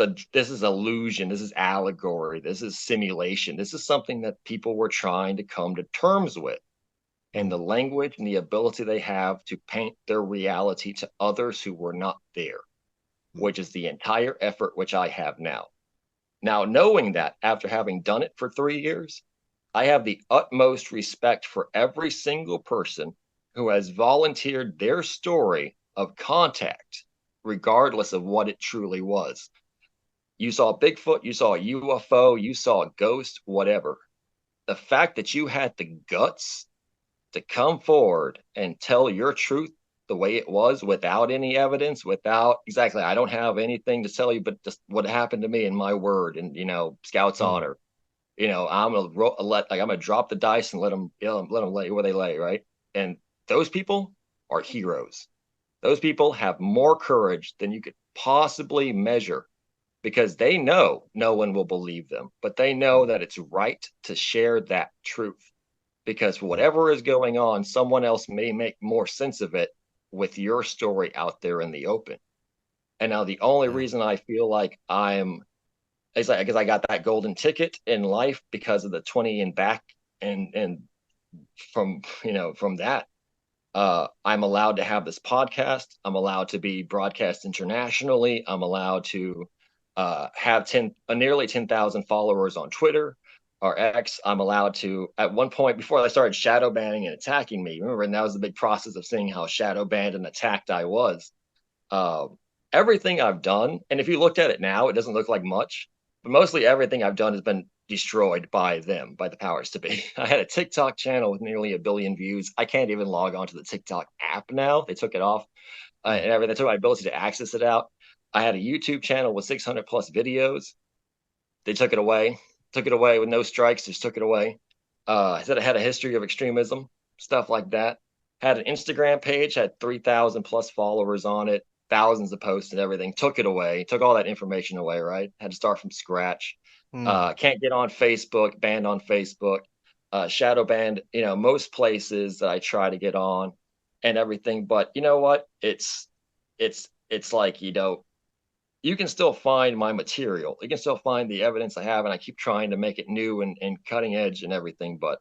illusion, this is allegory, this is simulation. This is something that people were trying to come to terms with, and the language and the ability they have to paint their reality to others who were not there, which is the entire effort which I have now. Now, knowing that after having done it for 3 years, I have the utmost respect for every single person who has volunteered their story of contact, regardless of what it truly was. You saw Bigfoot, you saw a UFO, you saw a ghost, whatever. The fact that you had the guts to come forward and tell your truth the way it was, without any evidence, without exactly, I don't have anything to tell you, but just what happened to me and my word, and Scout's honor. I'm gonna drop the dice and let them lay where they lay, right? And those people are heroes. Those people have more courage than you could possibly measure, because they know no one will believe them, but they know that it's right to share that truth, because whatever is going on, someone else may make more sense of it with your story out there in the open. And now the only reason I feel like it's like, because I got that golden ticket in life because of the 20 and back, and from that, I'm allowed to have this podcast. I'm allowed to be broadcast internationally. I'm allowed to have nearly 10,000 followers on Twitter or X. I'm allowed to, at one point before they started shadow banning and attacking me, remember, and that was the big process of seeing how shadow banned and attacked I was. Everything I've done, and if you looked at it now, it doesn't look like much, but mostly everything I've done has been destroyed by them, by the powers to be. I had a TikTok channel with nearly 1 billion views. I can't even log on to the TikTok app now. They took it off, and everything. They took my ability to access it out. I had a YouTube channel with 600 plus videos. They took it away. Took it away with no strikes. Just took it away. I said I had a history of extremism, stuff like that. Had an Instagram page, had 3,000 plus followers on it, thousands of posts and everything. Took it away. Took all that information away. Right. Had to start from scratch. Can't get on Facebook. Banned on Facebook. Shadow banned. Most places that I try to get on and everything. But you know what? It's like, you can still find my material. You can still find the evidence I have, and I keep trying to make it new and cutting edge and everything. But,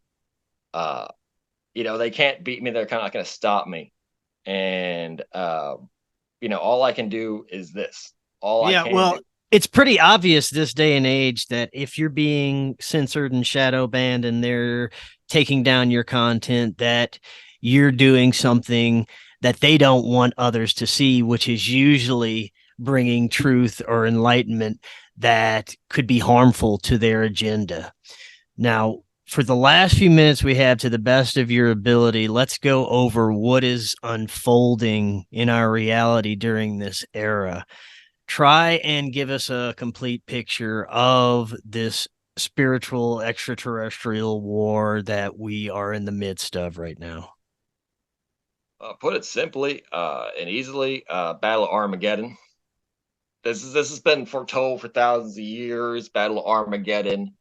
they can't beat me. They're kind of not going to stop me. And, all I can do is this. It's pretty obvious this day and age that if you're being censored and shadow banned and they're taking down your content, that you're doing something that they don't want others to see, which is usually bringing truth or enlightenment that could be harmful to their agenda. Now, for the last few minutes we have, to the best of your ability, let's go over what is unfolding in our reality during this era. Try and give us a complete picture of this spiritual extraterrestrial war that we are in the midst of right now. Put it simply and easily, Battle of Armageddon. This has been foretold for thousands of years. Battle of Armageddon.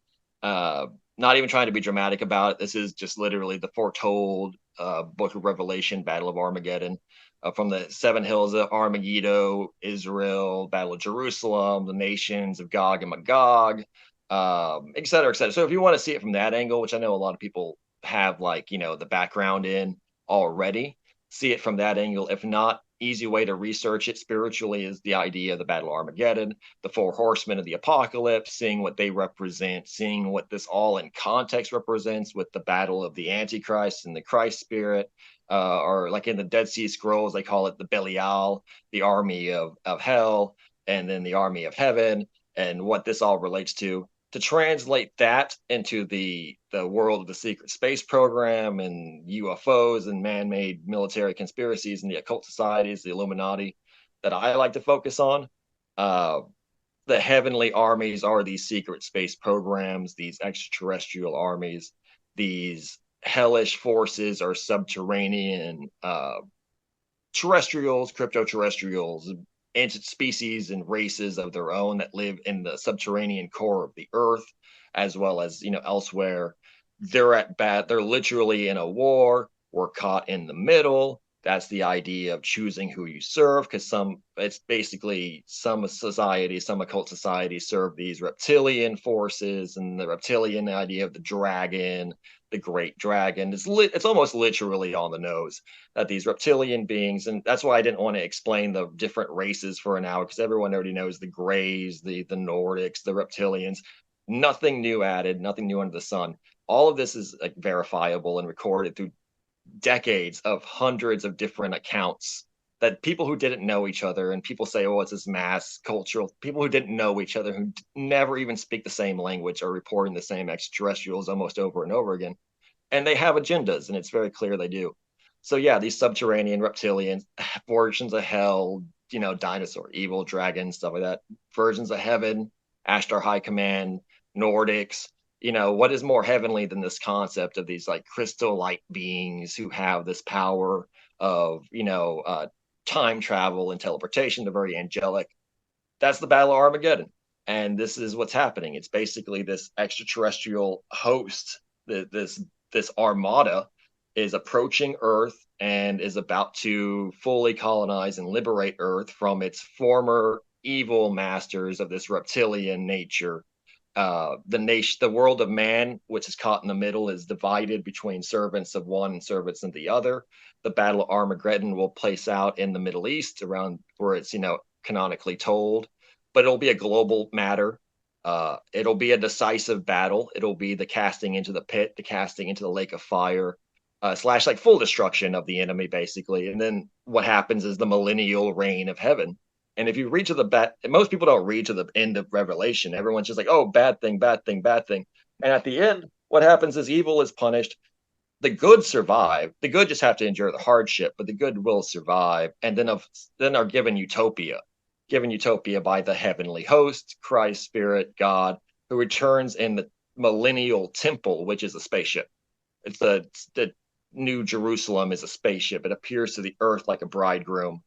Not even trying to be dramatic about it. This is just literally the foretold Book of Revelation, Battle of Armageddon. From the 7 hills of Armageddon, Israel, Battle of Jerusalem, the nations of Gog and Magog, et cetera, et cetera. So if you want to see it from that angle, which I know a lot of people have, the background in already, see it from that angle. If not, easy way to research it spiritually is the idea of the Battle of Armageddon, the 4 horsemen of the apocalypse, seeing what they represent, seeing what this all in context represents with the battle of the Antichrist and the Christ spirit, or like in the Dead Sea Scrolls, they call it the Belial, the army of hell, and then the army of heaven, and what this all relates to translate that into the world of the secret space program and UFOs and man-made military conspiracies and the occult societies, the Illuminati, that I like to focus on. the heavenly armies are these secret space programs, these extraterrestrial armies, these hellish forces are subterranean terrestrials, crypto-terrestrials, ancient species and races of their own that live in the subterranean core of the earth, as well as, elsewhere. They're literally in a war. We're caught in the middle. That's the idea of choosing who you serve, because it's basically some societies, some occult societies serve these reptilian forces, and the reptilian idea of the dragon, the great dragon, it's almost literally on the nose that these reptilian beings, and that's why I didn't want to explain the different races for an hour, because everyone already knows the Greys, the Nordics, the reptilians. Nothing new added, nothing new under the sun. All of this is like verifiable and recorded through decades of hundreds of different accounts that people who didn't know each other, and people say, oh, it's this mass cultural, people who didn't know each other, who never even speak the same language, are reporting the same extraterrestrials almost over and over again. And they have agendas, and it's very clear they do. So yeah, these subterranean reptilians, versions of hell, dinosaur, evil, dragons, stuff like that, versions of heaven, Ashtar High Command, Nordics. What is more heavenly than this concept of these like crystal light beings who have this power of, time travel and teleportation? They're very angelic. That's the Battle of Armageddon. And this is what's happening. It's basically this extraterrestrial host, this armada is approaching Earth and is about to fully colonize and liberate Earth from its former evil masters of this reptilian nature. The world of man, which is caught in the middle, is divided between servants of one and servants of the other. The Battle of Armageddon will place out in the Middle East, around where it's canonically told, but it'll be a global matter. It'll be a decisive battle. It'll be the casting into the pit, the casting into the lake of fire, / like full destruction of the enemy, basically. And then what happens is the millennial reign of heaven. And if you read to most people don't read to the end of Revelation. Everyone's just like, oh, bad thing, bad thing, bad thing. And at the end, what happens is evil is punished. The good survive. The good just have to endure the hardship, but the good will survive. And then are given utopia by the heavenly host, Christ, Spirit, God, who returns in the millennial temple, which is a spaceship. It's the New Jerusalem is a spaceship. It appears to the earth like a bridegroom.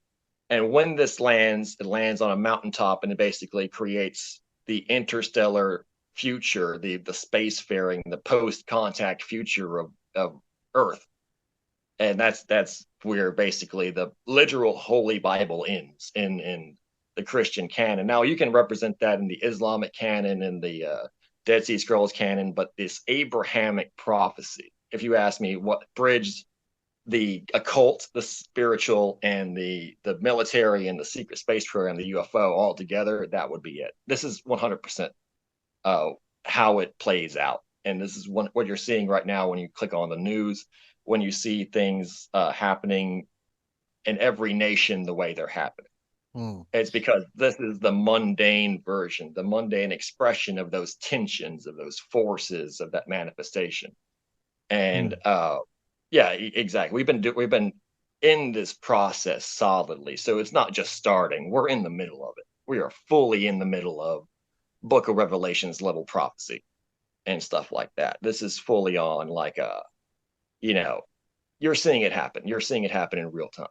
And when this lands, it lands on a mountaintop, and it basically creates the interstellar future, the spacefaring, the post-contact future of Earth. And that's where basically the literal Holy Bible ends in the Christian canon. Now you can represent that in the Islamic canon and the Dead Sea Scrolls canon, but this Abrahamic prophecy, if you ask me, what bridged the occult, the spiritual, and the military and the secret space program, the UFO all together, that would be it. This is 100% how it plays out. And this is what you're seeing right now when you click on the news, when you see things happening in every nation the way they're happening. It's because this is the mundane version, the mundane expression of those tensions, of those forces, of that manifestation. And yeah, exactly. We've been in this process solidly. So it's not just starting. We're in the middle of it. We are fully in the middle of Book of Revelations level prophecy and stuff like that. This is fully on like you're seeing it happen. You're seeing it happen in real time.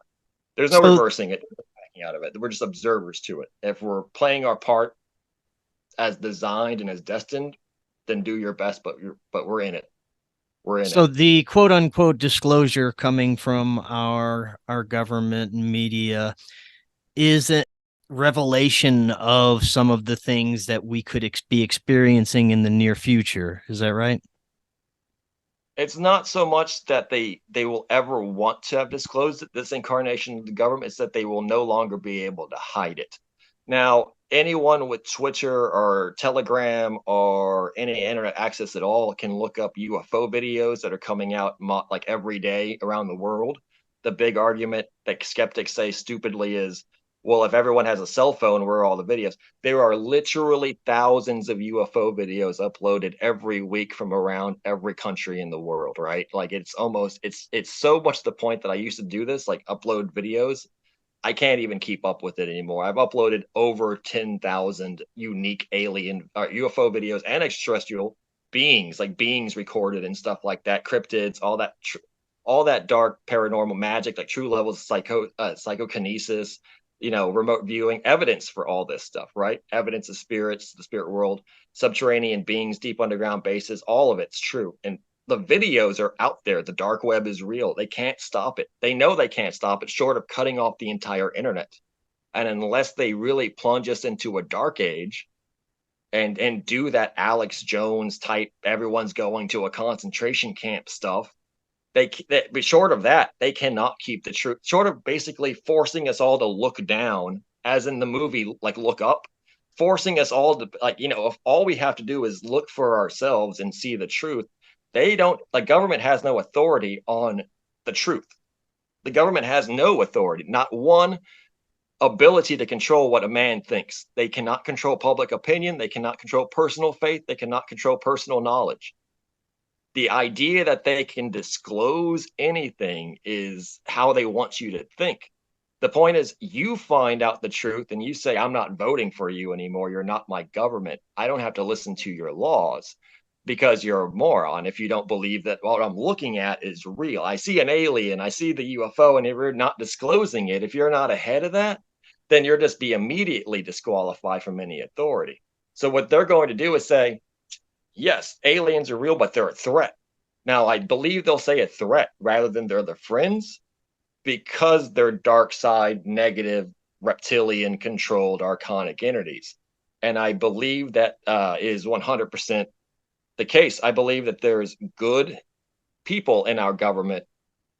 There's no reversing it, backing out of it. We're just observers to it. If we're playing our part as designed and as destined, then do your best, but we're in it. So the quote unquote disclosure coming from our government and media is a revelation of some of the things that we could be experiencing in the near future. Is that right? It's not so much that they will ever want to have disclosed this incarnation of the government. It's that they will no longer be able to hide it. Now, anyone with Twitter or Telegram or any internet access at all can look up UFO videos that are coming out like every day around the world. The big argument that skeptics say stupidly is, well, if everyone has a cell phone, where are all the videos? There are literally thousands of UFO videos uploaded every week from around every country in the world, right? Like it's so much the point that I used to do this, like upload videos. I can't even keep up with it anymore. I've uploaded over 10,000 unique alien UFO videos and extraterrestrial beings, like beings recorded and stuff like that, cryptids, all that dark paranormal magic, like true levels of psychokinesis, remote viewing, evidence for all this stuff, right? Evidence of spirits, the spirit world, subterranean beings, deep underground bases, all of it's true. And the videos are out there. The dark web is real. They can't stop it. They know they can't stop it, short of cutting off the entire internet. And unless they really plunge us into a dark age and do that Alex Jones type, everyone's going to a concentration camp stuff, but short of that, they cannot keep the truth. Short of basically forcing us all to look down, as in the movie, like Look Up, forcing us all to, like, if all we have to do is look for ourselves and see the truth, they don't. The government has no authority on the truth. The government has no authority, not one ability to control what a man thinks. They cannot control public opinion. They cannot control personal faith. They cannot control personal knowledge. The idea that they can disclose anything is how they want you to think. The point is, you find out the truth and you say, I'm not voting for you anymore. You're not my government. I don't have to listen to your laws because you're a moron if you don't believe that what I'm looking at is real. I see an alien, I see the UFO, and if you're not disclosing it, if you're not ahead of that, then you're just be immediately disqualified from any authority. So what they're going to do is say, yes, aliens are real, but they're a threat. Now, I believe they'll say a threat rather than they're their friends because they're dark side, negative, reptilian controlled archonic entities. And I believe that is 100% the case. I believe that there's good people in our government,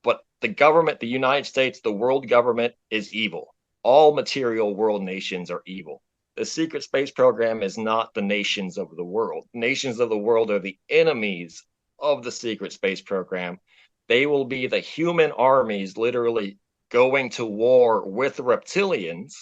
but the government, the United States, the world government is evil. All material world nations are evil. The secret space program is not the nations of the world. Nations of the world are the enemies of the secret space program. They will be the human armies literally going to war with reptilians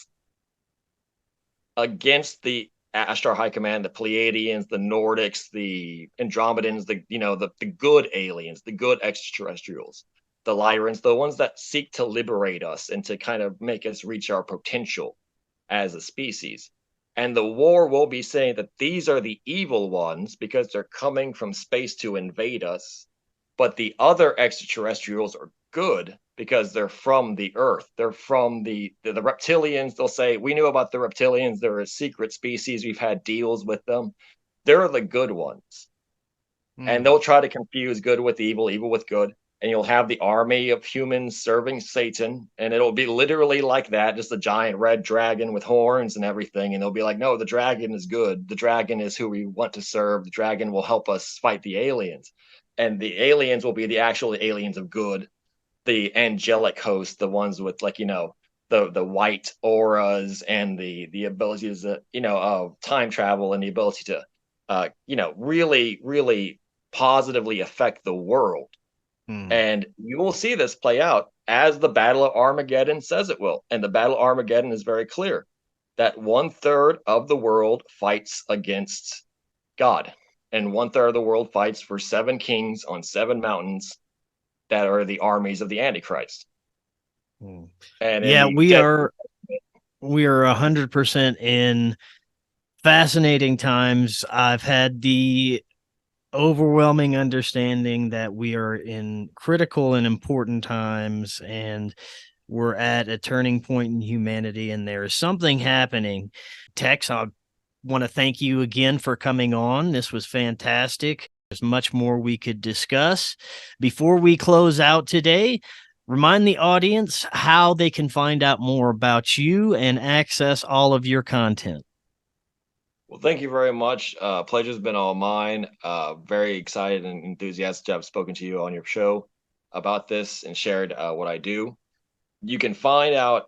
against the Ashtar High Command, the Pleiadians, the Nordics, the Andromedans, the good aliens, the good extraterrestrials, the Lyrans, the ones that seek to liberate us and to kind of make us reach our potential as a species. And the war will be saying that these are the evil ones because they're coming from space to invade us. But the other extraterrestrials are good because they're from the Earth. They're from the reptilians. They'll say, we knew about the reptilians. They're a secret species. We've had deals with them. They're the good ones. And they'll try to confuse good with evil, evil with good. And you'll have the army of humans serving Satan, and it'll be literally like that, just a giant red dragon with horns and everything. And they'll be like, no, the dragon is good. The dragon is who we want to serve. The dragon will help us fight the aliens. And the aliens will be the actual aliens of good, the angelic host, the ones with, like, the white auras and the abilities that, of time travel and the ability to, really, really positively affect the world. And you will see this play out as the Battle of Armageddon says it will. And the Battle of Armageddon is very clear that 1/3 of the world fights against God, and 1/3 of the world fights for 7 kings on 7 mountains that are the armies of the Antichrist. And yeah, we are 100% in fascinating times. I've had the overwhelming understanding that we are in critical and important times, and we're at a turning point in humanity, and there is something happening. Tex, I want to thank you again for coming on. This was fantastic. There's much more we could discuss. Before we close out today, remind the audience how they can find out more about you and access all of your content. Well, thank you very much. Pleasure's been all mine. Very excited and enthusiastic to have spoken to you on your show about this and shared what I do. You can find out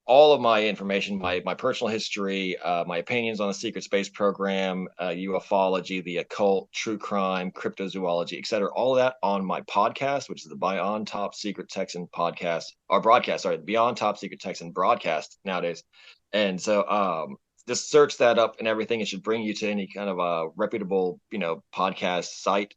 all of my information, my personal history, my opinions on the secret space program, ufology, the occult, true crime, cryptozoology, etc. All of that on my podcast, which is the Beyond Top Secret Texan podcast, or broadcast, sorry, Beyond Top Secret Texan broadcast nowadays. And so just search that up and everything. It should bring you to any kind of a reputable, podcast site.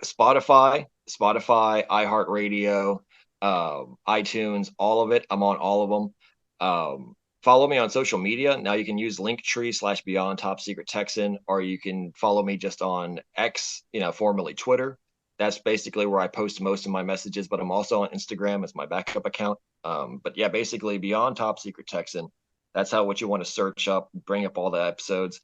Spotify, iHeartRadio, iTunes, all of it. I'm on all of them. Follow me on social media. Now you can use Linktree/Beyond Top Secret Texan, or you can follow me just on X, formerly Twitter. That's basically where I post most of my messages, but I'm also on Instagram as my backup account. But yeah, basically Beyond Top Secret Texan. That's what you want to search up, bring up all the episodes.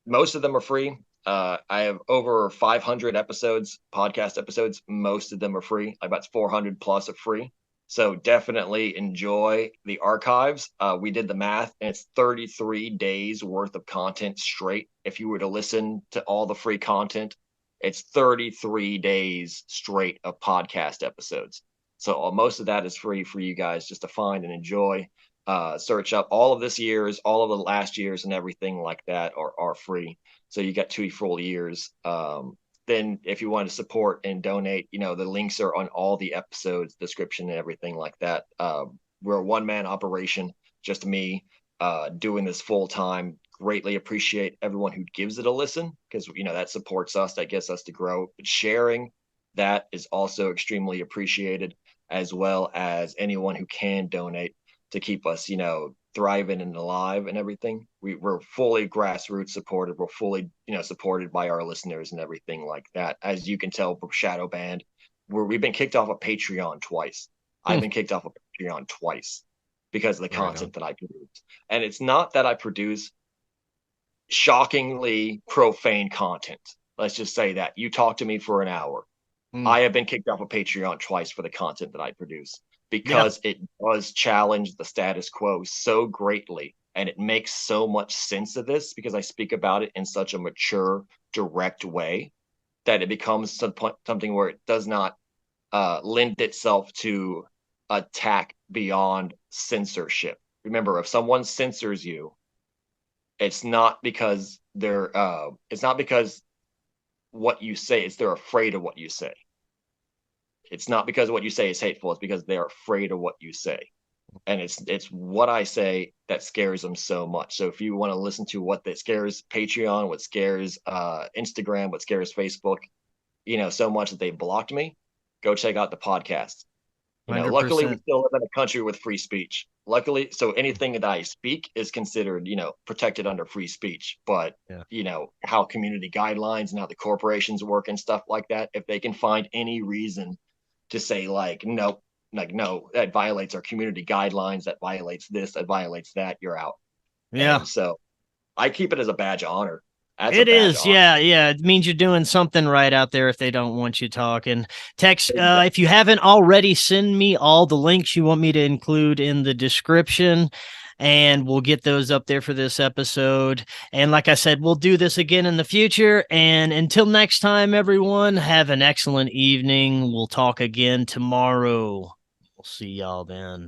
Most of them are free. I have over 500 episodes, podcast episodes. Most of them are free. About 400 plus are free. So definitely enjoy the archives. We did the math, and it's 33 days worth of content straight. If you were to listen to all the free content, it's 33 days straight of podcast episodes. So most of that is free for you guys just to find and enjoy. Search up all of this year's, all of the last year's, and everything like that are free. So you got 2 full years. Then if you want to support and donate, the links are on all the episodes, description, and everything like that. We're a one-man operation, just me doing this full time. Greatly appreciate everyone who gives it a listen, because that supports us, that gets us to grow. But sharing that is also extremely appreciated, as well as anyone who can donate to keep us, thriving and alive and everything. We're fully grassroots supported. We're fully, supported by our listeners and everything like that. As you can tell from Shadow Band, we've been kicked off of Patreon twice. I've been kicked off of Patreon twice because of the content that I produce. And it's not that I produce shockingly profane content. Let's just say that. You talk to me for an hour. I have been kicked off of Patreon twice for the content that I produce, because it does challenge the status quo so greatly, and it makes so much sense of this because I speak about it in such a mature, direct way that it becomes something where it does not lend itself to attack beyond censorship. Remember, if someone censors you, it's not because what you say, it's they're afraid of what you say. It's not because what you say is hateful. It's because they're afraid of what you say. And it's what I say that scares them so much. So if you want to listen to what that scares Patreon, what scares Instagram, what scares Facebook, so much that they blocked me, go check out the podcast. Luckily we still live in a country with free speech. Luckily, so anything that I speak is considered, protected under free speech. But how community guidelines and how the corporations work and stuff like that, if they can find any reason to say no, that violates our community guidelines, that violates this, that violates that, you're out. Yeah. And so I keep it as a badge of honor. It is. Yeah. It means you're doing something right out there if they don't want you talking. Text, if you haven't already, send me all the links you want me to include in the description, and we'll get those up there for this episode. And like I said, we'll do this again in the future. And until next time, everyone, have an excellent evening. We'll talk again tomorrow. We'll see y'all then.